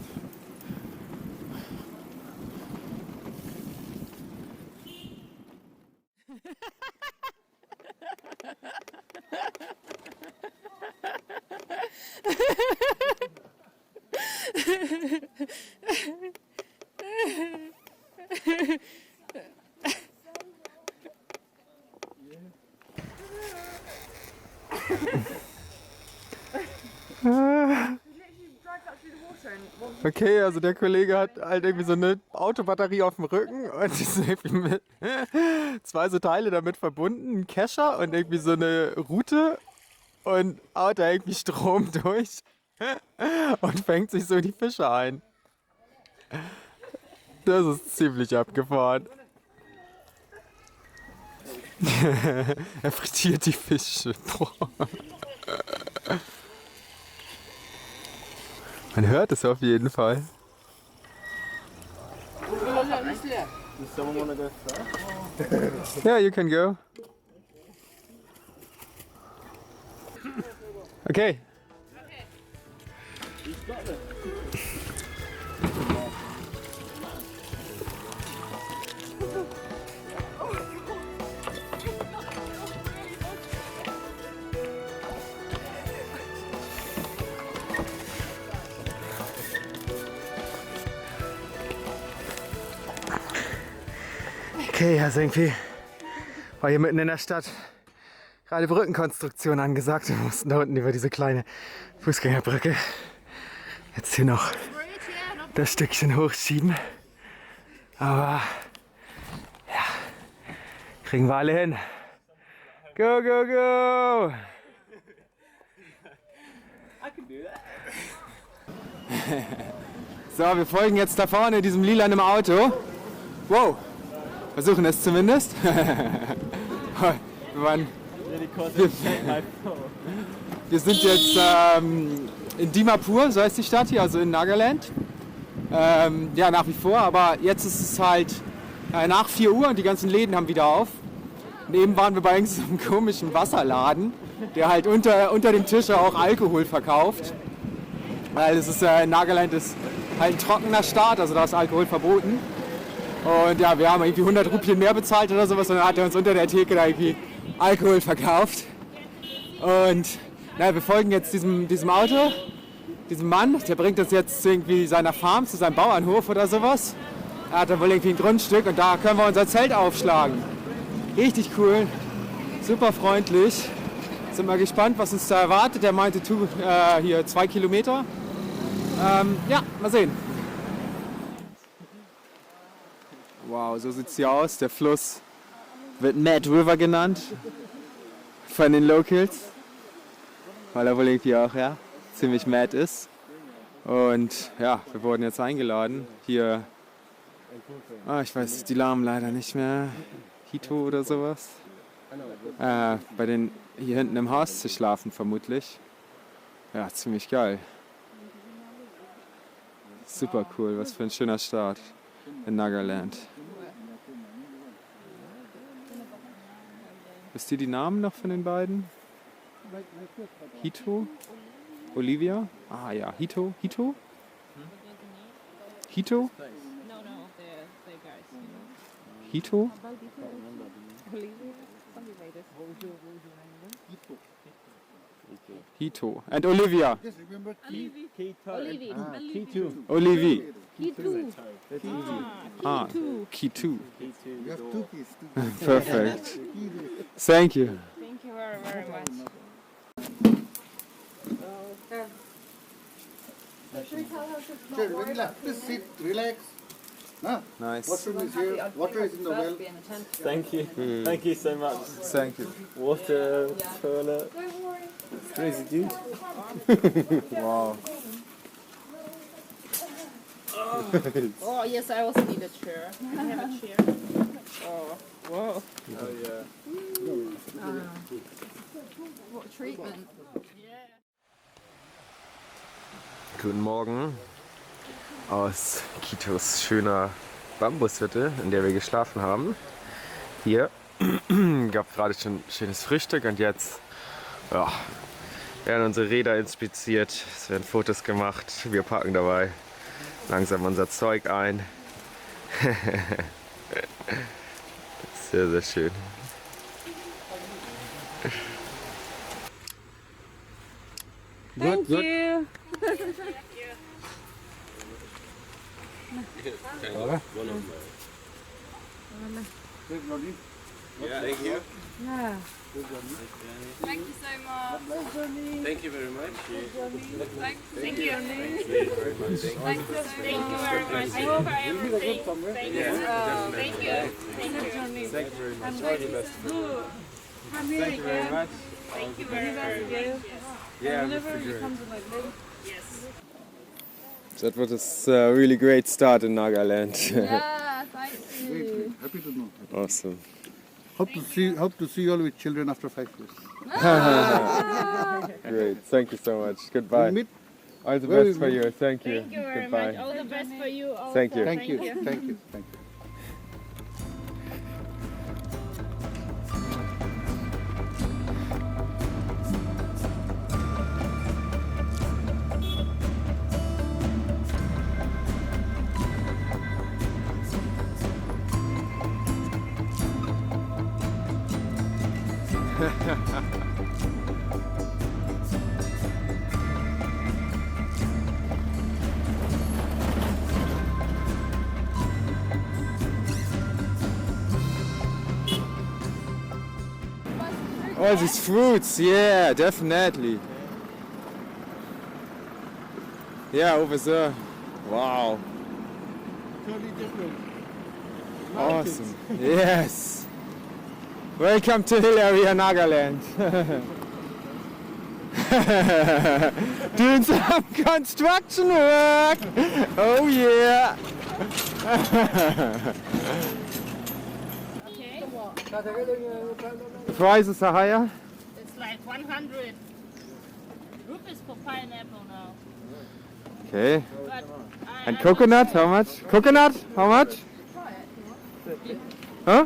Okay, also der Kollege hat halt irgendwie so eine Autobatterie auf dem Rücken und die sind irgendwie mit zwei so Teile damit verbunden, ein Kescher und irgendwie so eine Route und haut da irgendwie Strom durch und fängt sich so die Fische ein. Das ist ziemlich abgefahren. Er frittiert die Fische. Man hört es auf jeden Fall. Yeah, you can go. Okay. Okay, also irgendwie war hier mitten in der Stadt gerade Brückenkonstruktion angesagt. Wir mussten da unten über diese kleine Fußgängerbrücke jetzt hier noch das Stückchen hochschieben. Aber ja, kriegen wir alle hin. Go, go, go! So, wir folgen jetzt da vorne diesem lilanen Auto. Wow! Versuchen es zumindest. Wir sind jetzt in Dimapur, so heißt die Stadt hier, also in Nagaland. Ja, nach wie vor, aber jetzt ist es halt nach 4 Uhr und die ganzen Läden haben wieder auf. Und eben waren wir bei so einem komischen Wasserladen, der halt unter dem Tisch auch Alkohol verkauft. Weil es ist, Nagaland ist halt ein trockener Staat, also da ist Alkohol verboten. Und ja, wir haben irgendwie 100 Rupien mehr bezahlt oder sowas und dann hat er uns unter der Theke da irgendwie Alkohol verkauft. Und naja, wir folgen jetzt diesem Auto, diesem Mann, der bringt uns jetzt zu irgendwie seiner Farm, zu seinem Bauernhof oder sowas. Er hat da wohl irgendwie ein Grundstück und da können wir unser Zelt aufschlagen. Richtig cool, super freundlich. Sind mal gespannt, was uns da erwartet. Der meinte hier 2 Kilometer. Ja, mal sehen. Wow, so sieht's hier aus. Der Fluss wird Mad River genannt von den Locals, weil er wohl irgendwie auch ziemlich mad ist. Und ja, wir wurden jetzt eingeladen. Hier, ich weiß die Namen leider nicht mehr. Hito oder sowas. Bei den hier hinten im Haus zu schlafen vermutlich. Ja, ziemlich geil. Super cool, was für ein schöner Start in Nagaland. Wisst ihr die Namen noch von den beiden? Hito? Olivia? Ah ja, Hito? Hito? Hito? Hito? Hito. And Olivia? Olivi. Kitu. Perfect. Thank you. Thank you very, very much. Please sit, relax. Huh? Nice. Washroom is here. Water is in the well. Thank you. Thank you so much. Thank you. Water, toilet. Crazy dude. Wow. Oh, yes, I also need a chair. I have a chair. Oh, whoa. Oh yeah. What treatment? Guten Morgen aus Quitos schöner Bambushütte, in der wir geschlafen haben. Hier gab gerade schon schönes Frühstück und jetzt werden unsere Räder inspiziert, es werden Fotos gemacht, wir packen dabei langsam unser Zeug ein. Sehr, sehr schön. Thank you. Thank you. Yeah. Thank you so much. Thank you very much. Thank you. Thanks so Thank you very much. Thank you for everything. Thank you. Thank you. Thank you very much. I'm All the going best. to come here Thank you very again. much. Thank you very much. Yeah, Whenever Mr. you Gray. come to my place. Yes. That was a really great start in Nagaland. Yeah, thank you. Happy to know. Awesome. Hope to see you all with children after 5 years. Great. Thank you so much. Goodbye. We'll meet. All the Where best we for meet. you. Thank you. Thank you very Goodbye. much. All the best for you also. Thank you. Thank you. Thank you. Thank you. All these fruits, yeah, definitely. Yeah, over there. Wow. Totally different. Awesome. Yes. Welcome to Hill Area, Nagaland. Doing some construction work. Oh yeah. Prices are higher. It's like 100 rupees for pineapple now. Okay. But And coconut, how much? Coconut, how much? Huh?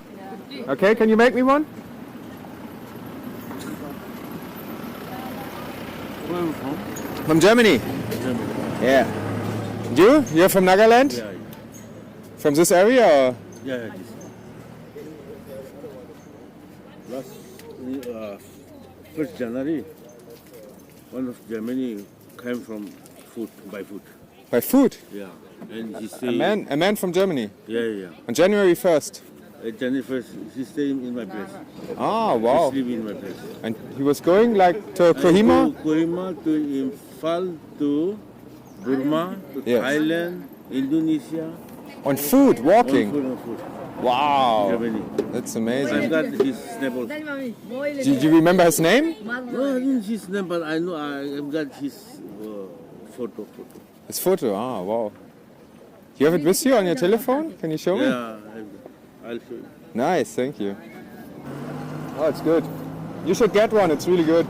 Okay, can you make me one? Where are you from? From Germany. Yeah. And you? You're from Nagaland? Yeah. From this area or? Yeah. Last 1st January, one of Germany came from by foot. By food? Yeah. And he A stayed. man from Germany. Yeah. On January 1st. January 1st, he stayed in my place. Ah, wow. He lived in my place. And he was going like to Kohima? To Kohima, to Imphal, to Burma, to Yes. Thailand, Indonesia. On food, walking. On food. Wow. Germany. That's I've amazing. got his snapple. Do you remember his name? No, I didn't his name, but I know I've got his photo. His photo, ah, wow. You have it with you on your telephone? Can you show me? Yeah, I'll show you. Nice, thank you. Oh, it's good. You should get one, it's really good.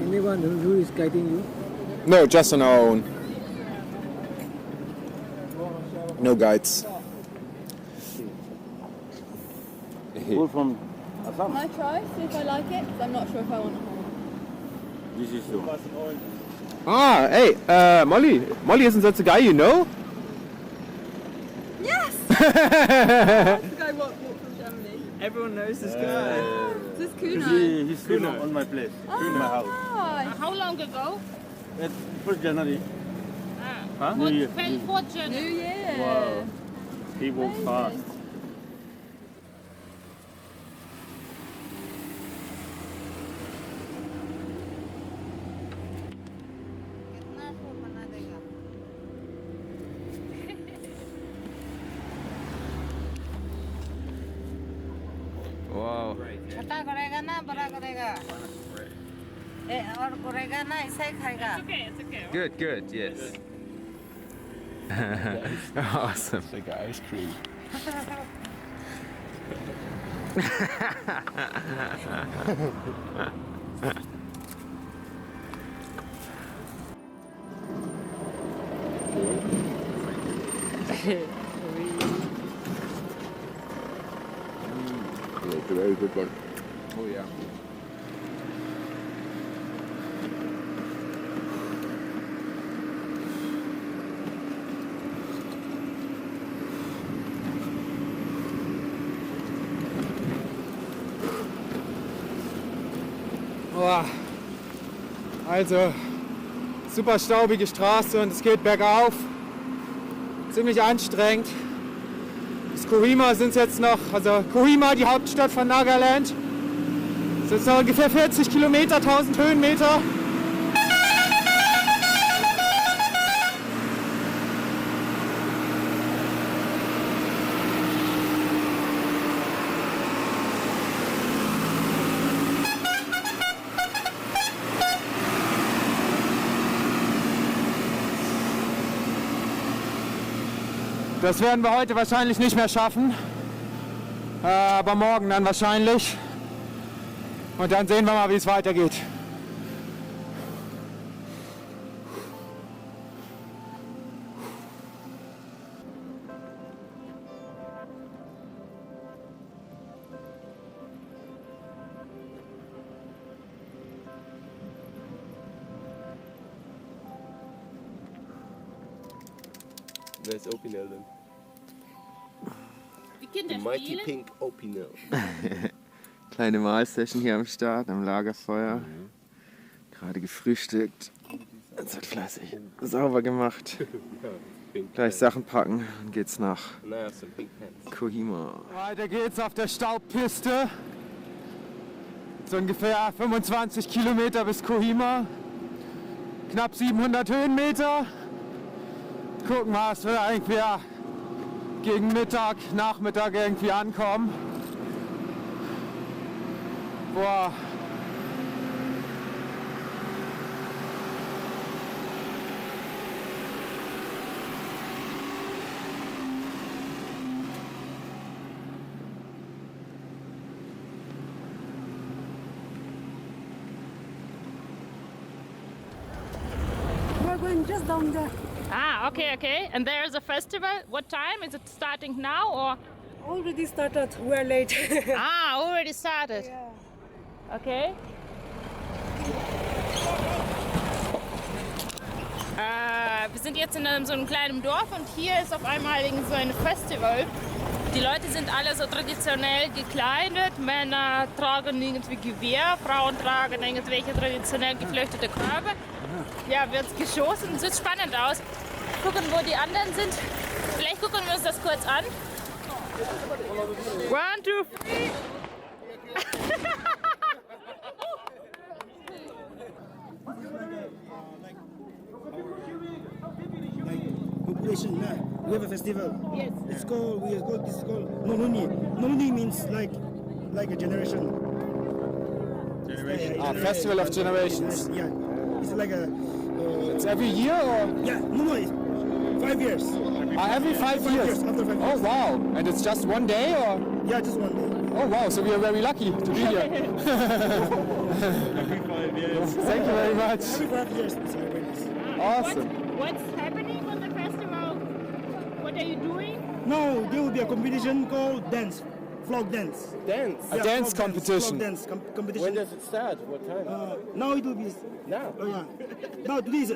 Anyone who is guiding you? No, just on our own. No guides. All from Assam. Can I try? See if I like it? 'Cause I'm not sure if I want to. This is the Ah, hey, Molly. Molly, isn't that the guy you know? Yes! The guy walked from Germany. Everyone knows this guy. This is Kuno. He's still on my place, in my house. Oh, How long ago? At 1st January. Ah, New Year. 4th New January. Year. Wow. He walked fast. Wow. छोटा करेगा ना बड़ा करेगा और करेगा ना ऐसा ही खाएगा It's okay. Good, good, yes. Awesome. It's like ice cream. It's a very good one. Oh ja. Boah. Also, super staubige Straße und es geht bergauf. Ziemlich anstrengend. Bis Kohima sind es jetzt noch, also Kohima, die Hauptstadt von Nagaland, sind jetzt noch ungefähr 40 Kilometer, 1000 Höhenmeter. Das werden wir heute wahrscheinlich nicht mehr schaffen, aber morgen dann wahrscheinlich. Und dann sehen wir mal, wie es weitergeht. Where's Opinel then? Die Kinder The mighty spielen. pink Opinel. Kleine Mahlsession hier am Start, am Lagerfeuer. Gerade gefrühstückt. Jetzt wird fleißig sauber gemacht. Gleich Sachen packen, dann geht's nach Now some pink pants. Kohima. Weiter geht's auf der Staubpiste. So ungefähr 25 Kilometer bis Kohima. Knapp 700 Höhenmeter. Gucken wir, dass wir irgendwie gegen Mittag, Nachmittag irgendwie ankommen. Boah. we're going just down there Ah, okay. And there's a festival. What time? Is it starting now or? already started we're late Already started. Okay. Wir sind jetzt in so einem kleinen Dorf und hier ist auf einmal so ein Festival. Die Leute sind alle so traditionell gekleidet. Männer tragen irgendwie Gewehr, Frauen tragen irgendwelche traditionell geflöchtete Körbe. Ja, wird geschossen. Sieht spannend aus. Gucken, wo die anderen sind. Vielleicht gucken wir uns das kurz an. 1, 2, 3. Population, we have a festival. Yes. This is called Nonuni. Nonuni means like a generation. Festival of Generations. Yeah. It's like a. It's every year or? Yeah, no, it's 5 years. Every 5 years? After 5 years. Oh wow! And it's just one day or? Yeah, just one day. Oh wow, so we are very lucky to be here. Every 5 years. Thank you very much. Every 5 years we celebrate this. Awesome. What's happening on the festival? What are you doing? No, there will be a competition called dance, folk dance. Dance? A dance folk competition. Folk dance competition. When does it start? What time? Now it will be. Now? Oh yeah. Now today is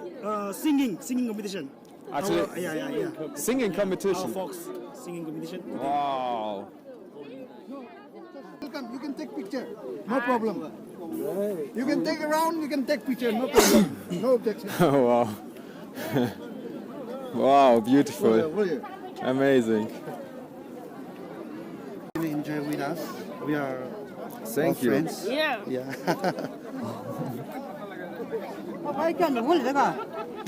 singing competition. Actually, Yeah. singing Our competition. folks singing competition. Wow. Welcome. You can take picture. No problem. You can take around. You can take picture. No problem. No objection. Oh wow. Wow, beautiful. Amazing. Enjoy with us. We are Thank you. friends. Yeah.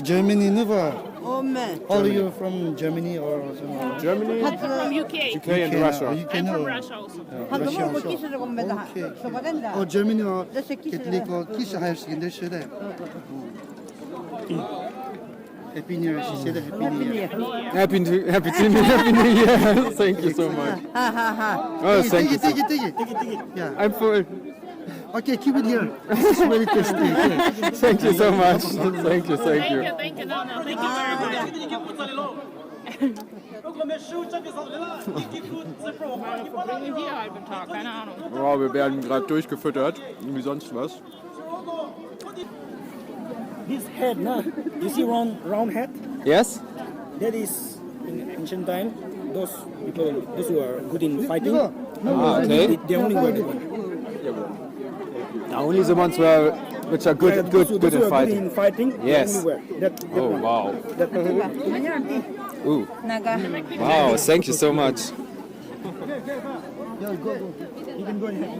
Germany never All you from Germany or somewhere? Germany, From UK. UK and Russia. I'm from Russia also. Russia also. Okay. Germany Catholic or Kisha in the shade. Happy New Year, she said Happy New Year. Happy New Year. Thank you so much. Oh, thank you. Take it. Yeah. I'm full. Okay, keep it here. This is very tasty. Thank you so much. Thank you. Thank you. No, thank you very much. Keine Ahnung. Wow, wir werden gerade durchgefüttert, wie sonst was. This head, nah? You see round head? Yes? That is in ancient time. Those people, those who are good in fighting. Okay. They only wear that one. Only the ones which are good in fighting. In fighting, Yes. they only wear that Oh one. wow. That Ooh. Wow, thank you so much. Yeah, go. You can go ahead.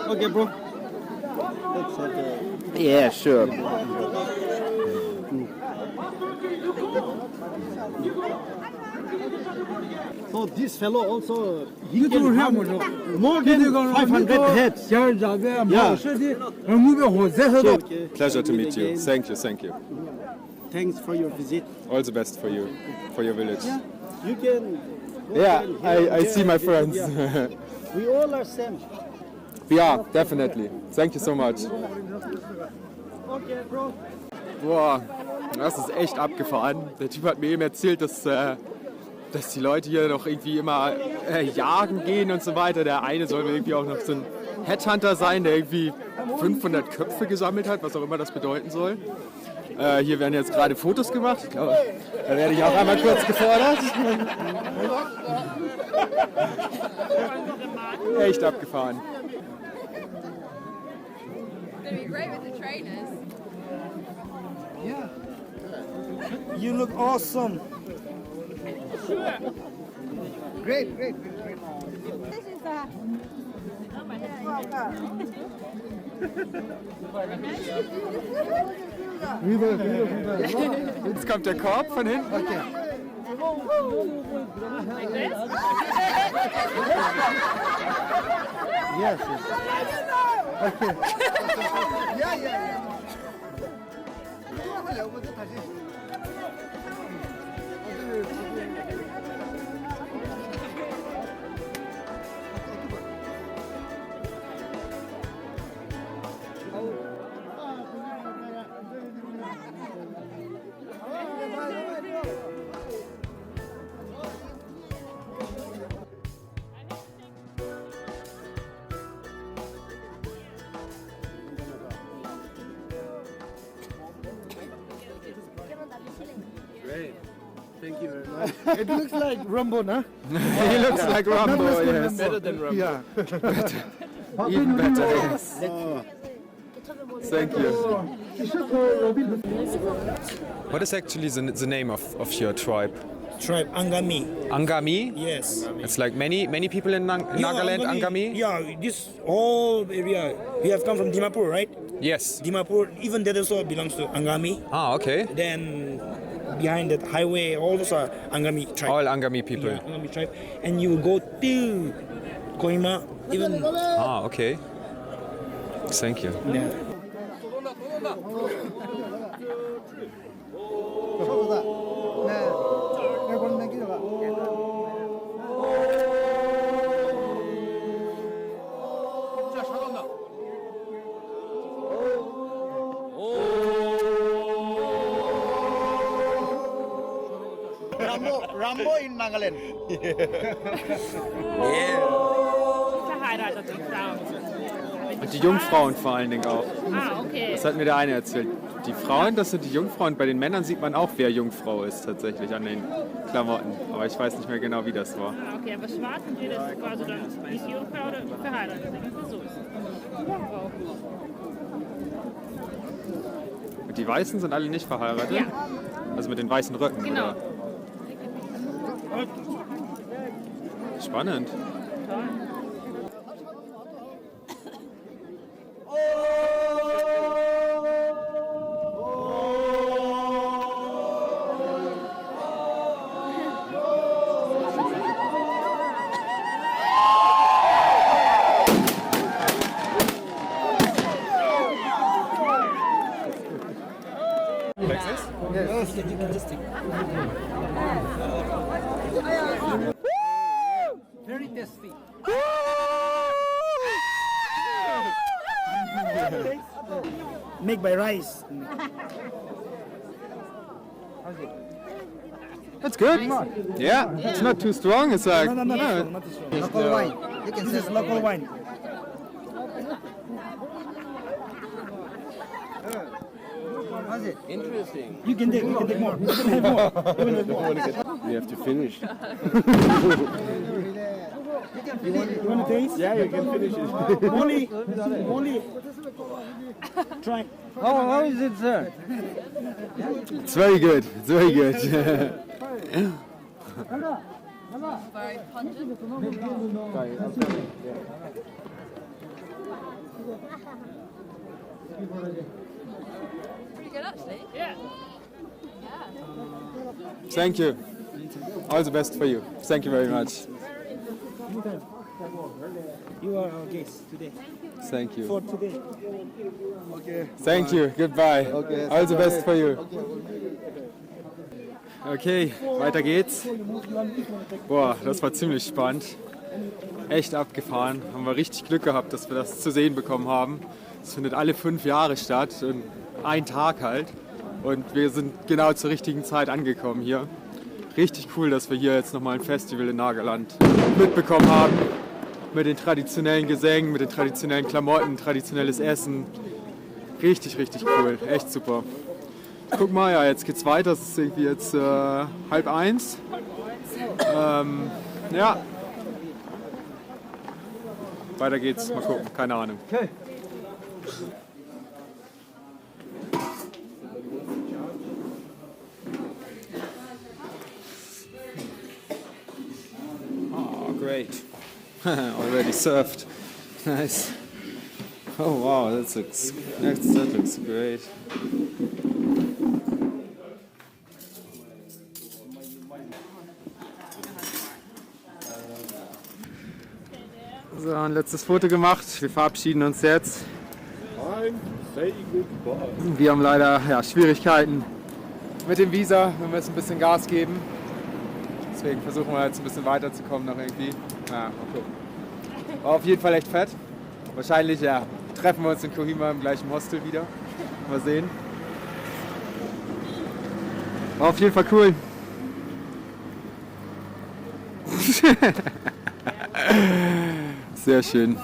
Okay, bro. Yeah, sure. So this fellow also, he can have more than 500 heads. Yeah. Pleasure to meet you. Thank you. Thanks for your visit. All the best for you, for your village. You can. Yeah, I see my friends. We all are same. Yeah, definitely. Thank you so much. Okay, bro. Boah, das ist echt abgefahren. Der Typ hat mir eben erzählt, dass die Leute hier noch irgendwie immer jagen gehen und so weiter. Der eine soll irgendwie auch noch so ein Headhunter sein, der irgendwie 500 Köpfe gesammelt hat, was auch immer das bedeuten soll. Hier werden jetzt gerade Fotos gemacht. Ich glaube, da werde ich auch einmal kurz gefordert. Echt abgefahren. It'd be great with the trainers. Yeah. You look awesome. Great. This is the. Jetzt kommt der Korb von hinten. Okay. Like this? Yes. Okay. Yeah. Great. Thank you very much. It looks like Rumbo, nah? He looks like Rambo, yes. Better than Rumbo. Yeah. Even better, yes. Thank you. What is actually the name of your tribe? Tribe Angami. Angami? Yes. It's like many people in Nagaland, Angami? Yeah, this whole area. We have come from Dimapur, right? Yes. Dimapur, even that also belongs to Angami. Ah, okay. Then behind that highway, all those are Angami tribe. All Angami people. Yeah, Angami tribe. And you go to Kohima, even. Ah, okay. Thank you. Yeah. Rambo in Nagaland. Verheiratete Frauen. Und die Jungfrauen vor allen Dingen auch. Ah, okay. Das hat mir der eine erzählt. Die Frauen, das sind die Jungfrauen. Bei den Männern sieht man auch, wer Jungfrau ist tatsächlich an den Klamotten. Aber ich weiß nicht mehr genau, wie das war. Ah, okay, aber schwarz und jeder ist quasi dann nicht Jungfrau oder verheiratet. So ist es. Wow. Die Weißen sind alle nicht verheiratet? Ja. Also mit den weißen Röcken? Genau. Oder? Spannend. Very tasty. Make by rice. That's good. Yeah, it's not too strong. It's like No, not too strong. Local wine. You can This say is local wine. How's it? Interesting. You can take more. You can have more. You can have more. We have to finish. You want to taste? Yeah, you can finish it. Molly. Try. How is it, sir? it's very good. It's very good. Very pungent. Pretty good actually. Yeah. Thank you. All the best for you. Thank you very much. You are our guest today. Thank you. For today. Okay. Thank you. Goodbye. Okay. All the best for you. Okay, weiter geht's. Boah, das war ziemlich spannend. Echt abgefahren. Haben wir richtig Glück gehabt, dass wir das zu sehen bekommen haben. Es findet alle 5 Jahre statt und ein Tag halt. Und wir sind genau zur richtigen Zeit angekommen hier. Richtig cool, dass wir hier jetzt nochmal ein Festival in Nagaland mitbekommen haben. Mit den traditionellen Gesängen, mit den traditionellen Klamotten, traditionelles Essen. Richtig, richtig cool. Echt super. Guck mal, ja, jetzt geht's weiter. Es ist irgendwie jetzt 12:30. Ja. Weiter geht's. Mal gucken. Keine Ahnung. Oh, great. Already served. Nice. Oh wow, that looks great. So, ein letztes Foto gemacht. Wir verabschieden uns jetzt. Wir haben leider Schwierigkeiten mit dem Visa. Wir müssen ein bisschen Gas geben. Deswegen versuchen wir jetzt ein bisschen weiterzukommen noch irgendwie. Ja, mal gucken. War auf jeden Fall echt fett. Wahrscheinlich treffen wir uns in Kohima im gleichen Hostel wieder. Mal sehen. War auf jeden Fall cool. Sehr schön.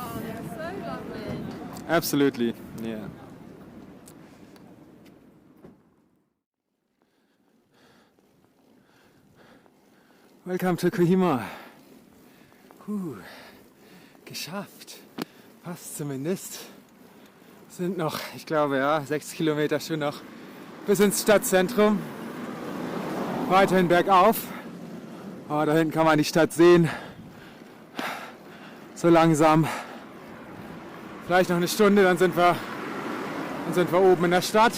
Absolutely, yeah. Welcome to Kohima. Geschafft. Fast zumindest. Sind noch, ich glaube 6 Kilometer schon noch bis ins Stadtzentrum. Weiterhin bergauf. Oh, da hinten kann man die Stadt sehen. So langsam. Vielleicht noch eine Stunde, dann sind wir oben in der Stadt.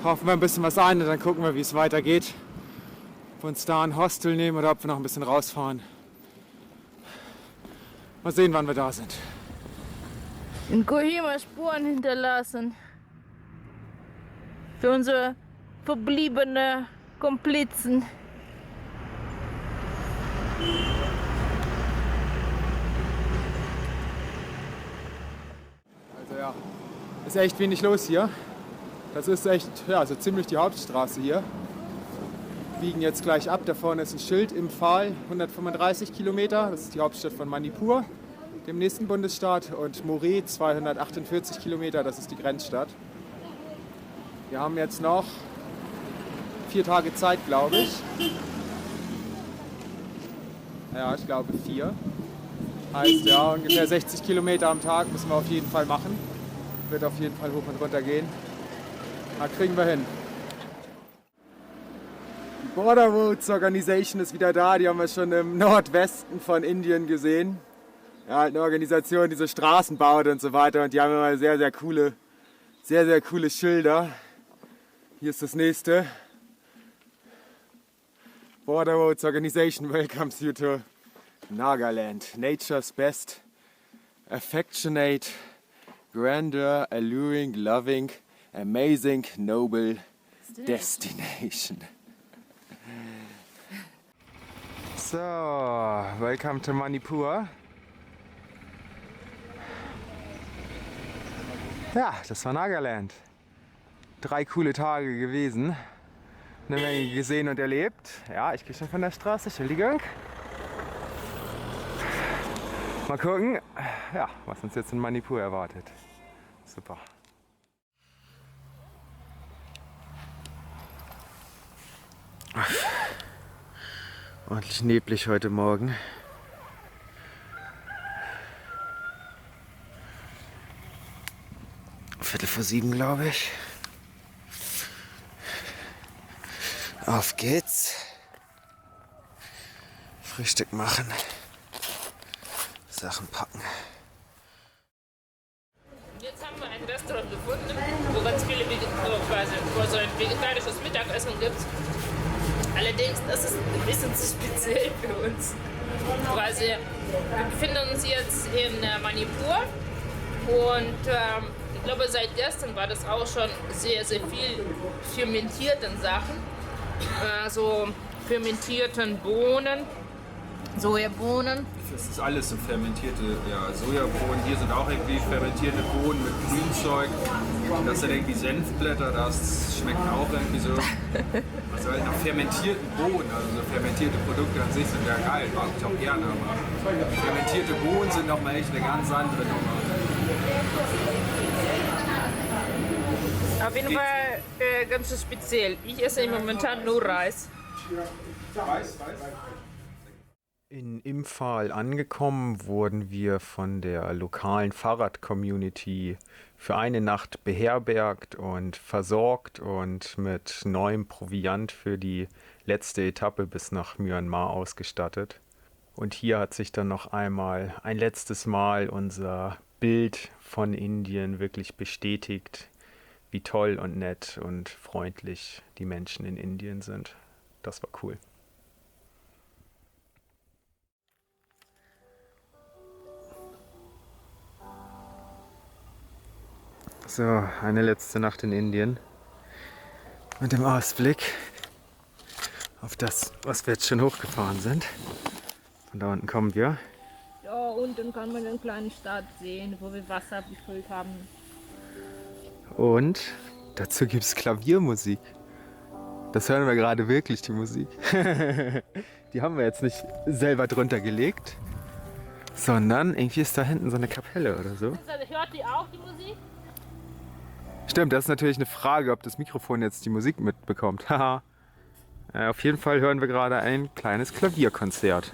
Kaufen wir ein bisschen was ein und dann gucken wir, wie es weitergeht. Ob wir uns da ein Hostel nehmen oder ob wir noch ein bisschen rausfahren. Mal sehen, wann wir da sind. In Kohima Spuren hinterlassen. Für unsere verbliebene Komplizen. Also ist echt wenig los hier. Das ist echt so ziemlich die Hauptstraße hier. Wir biegen jetzt gleich ab. Da vorne ist ein Schild, Imphal, 135 Kilometer. Das ist die Hauptstadt von Manipur, dem nächsten Bundesstaat. Und Moreh, 248 Kilometer, das ist die Grenzstadt. Wir haben jetzt noch 4 Tage Zeit, glaube ich. Ja, ich glaube 4. Heißt ungefähr 60 Kilometer am Tag müssen wir auf jeden Fall machen. Wird auf jeden Fall hoch und runter gehen. Da kriegen wir hin. Die Border Roads Organisation ist wieder da. Die haben wir schon im Nordwesten von Indien gesehen. Ja, halt eine Organisation, die so Straßen baut und so weiter. Und die haben immer sehr, sehr coole Schilder. Hier ist das nächste. Border Roads Organization welcomes you to Nagaland. Nature's best, affectionate, grandeur, alluring, loving, amazing, noble destination. So, welcome to Manipur. Ja, das war Nagaland. 3 coole Tage gewesen. Eine Menge gesehen und erlebt. Ja, ich gehe schon von der Straße. Entschuldigung. Mal gucken, ja, was uns jetzt in Manipur erwartet. Super. Ordentlich neblig heute Morgen. Viertel vor 7, glaube ich. Auf geht's. Frühstück machen. Sachen packen. Jetzt haben wir ein Restaurant gefunden, wo ganz viele so ein vegetarisches Mittagessen gibt. Allerdings, das ist ein bisschen zu speziell für uns. Quasi, wir befinden uns jetzt in Manipur und ich glaube, seit gestern war das auch schon sehr, sehr viel fermentierten Sachen. So fermentierten Bohnen, Sojabohnen. Das ist alles so fermentierte Sojabohnen. Hier sind auch irgendwie fermentierte Bohnen mit Grünzeug. Das sind irgendwie Senfblätter, das schmeckt auch irgendwie so. Also halt nach fermentierten Bohnen, also so fermentierte Produkte an sich sind ja geil, mag ich auch gerne, aber fermentierte Bohnen sind nochmal echt eine ganz andere Nummer. Auf jeden Fall ganz so speziell. Ich esse momentan nur Reis. In Imphal angekommen wurden wir von der lokalen Fahrrad-Community für eine Nacht beherbergt und versorgt und mit neuem Proviant für die letzte Etappe bis nach Myanmar ausgestattet. Und hier hat sich dann noch einmal ein letztes Mal unser Bild von Indien wirklich bestätigt, wie toll und nett und freundlich die Menschen in Indien sind. Das war cool. So, eine letzte Nacht in Indien und im Ausblick auf das, was wir jetzt schon hochgefahren sind. Von da unten kommen wir. Ja, unten kann man eine kleine Stadt sehen, wo wir Wasser befüllt haben. Und dazu gibt es Klaviermusik. Das hören wir gerade wirklich, die Musik. Die haben wir jetzt nicht selber drunter gelegt, sondern irgendwie ist da hinten so eine Kapelle oder so. Hört ihr auch die Musik? Stimmt, das ist natürlich eine Frage, ob das Mikrofon jetzt die Musik mitbekommt. Haha. Auf jeden Fall hören wir gerade ein kleines Klavierkonzert.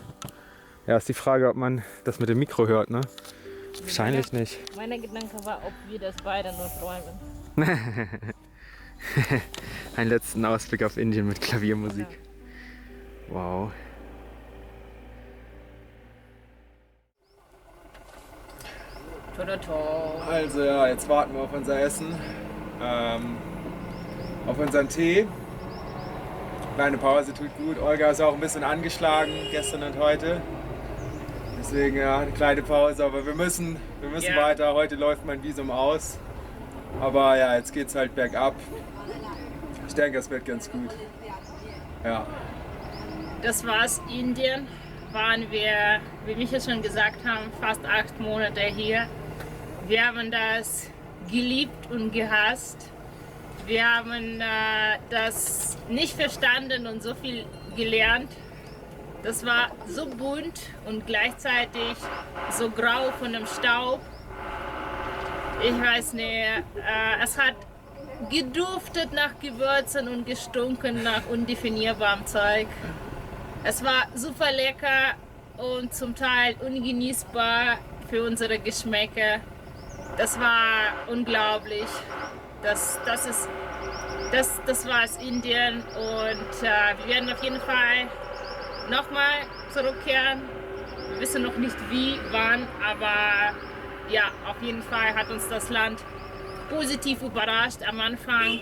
Ja, ist die Frage, ob man das mit dem Mikro hört, ne? Wahrscheinlich nicht. Mein Gedanke war, ob wir das beide nur träumen. Einen letzten Ausblick auf Indien mit Klaviermusik. Wow. Also ja, jetzt warten wir auf unser Essen, auf unseren Tee. Kleine Pause tut gut. Olga ist auch ein bisschen angeschlagen gestern und heute. Deswegen ja, eine kleine Pause, aber wir müssen weiter. Heute läuft mein Visum aus. Aber ja, jetzt geht's halt bergab. Ich denke, es wird ganz gut. Ja. Das war's, Indien. Waren wir, wie Micha schon gesagt haben, fast 8 Monate hier. Wir haben das geliebt und gehasst. Wir haben das nicht verstanden und so viel gelernt. Das war so bunt und gleichzeitig so grau von dem Staub. Ich weiß nicht, es hat geduftet nach Gewürzen und gestunken nach undefinierbarem Zeug. Es war super lecker und zum Teil ungenießbar für unsere Geschmäcker. das war unglaublich. Das war es Indien und wir werden auf jeden Fall nochmal zurückkehren. Wir wissen noch nicht wie, wann, aber ja, auf jeden Fall hat uns das Land positiv überrascht. Am Anfang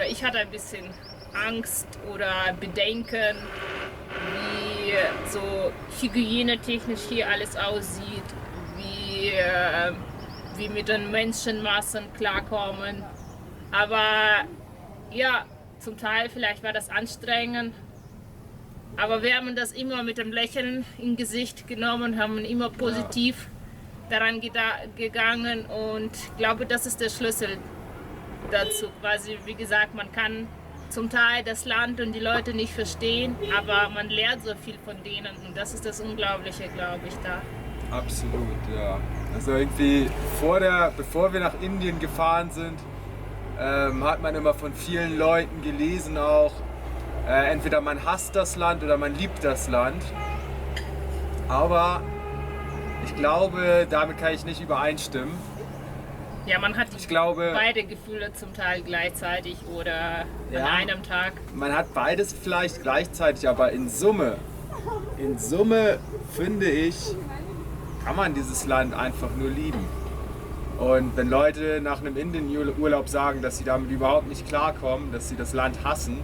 ich hatte ein bisschen Angst oder Bedenken, wie so hygienetechnisch hier alles aussieht, wie mit den Menschenmassen klarkommen. Aber ja, zum Teil vielleicht war das anstrengend. Aber wir haben das immer mit einem Lächeln im Gesicht genommen, haben immer positiv daran gegangen und ich glaube, das ist der Schlüssel dazu. Quasi, wie gesagt, man kann zum Teil das Land und die Leute nicht verstehen, aber man lernt so viel von denen und das ist das Unglaubliche, glaube ich, da. Absolut, ja. Also irgendwie bevor wir nach Indien gefahren sind, hat man immer von vielen Leuten gelesen auch, entweder man hasst das Land oder man liebt das Land. Aber ich glaube, damit kann ich nicht übereinstimmen. Ja, man hat beide Gefühle zum Teil gleichzeitig oder an einem Tag. Man hat beides vielleicht gleichzeitig, aber in Summe finde ich, kann man dieses Land einfach nur lieben. Und wenn Leute nach einem Indien-Urlaub sagen, dass sie damit überhaupt nicht klarkommen, dass sie das Land hassen,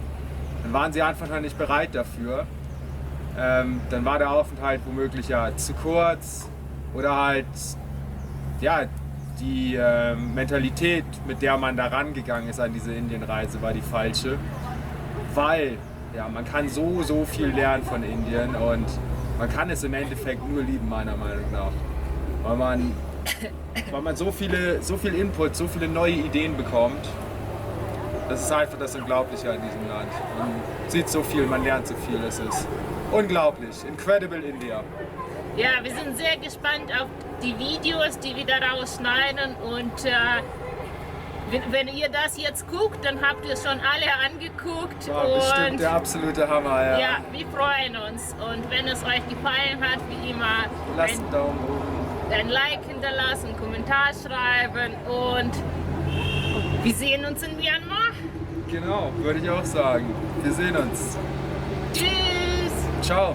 dann waren sie einfach noch nicht bereit dafür. Dann war der Aufenthalt womöglich ja zu kurz oder halt, ja, die Mentalität, mit der man da rangegangen ist an diese Indienreise, war die falsche. Weil man kann so viel lernen von Indien und man kann es im Endeffekt nur lieben, meiner Meinung nach. Weil man so viel Input, so viele neue Ideen bekommt. Das ist einfach das Unglaubliche an diesem Land. Man sieht so viel, man lernt so viel. Es ist unglaublich. Incredible India. Ja, wir sind sehr gespannt auf die Videos, die wir daraus schneiden und wenn ihr das jetzt guckt, dann habt ihr es schon alle angeguckt. War bestimmt der absolute Hammer, ja. Ja, wir freuen uns und wenn es euch gefallen hat, wie immer, lasst einen Daumen hoch. Ein Like hinterlassen, einen Kommentar schreiben und wir sehen uns in Myanmar. Genau, würde ich auch sagen. Wir sehen uns. Tschüss. Ciao.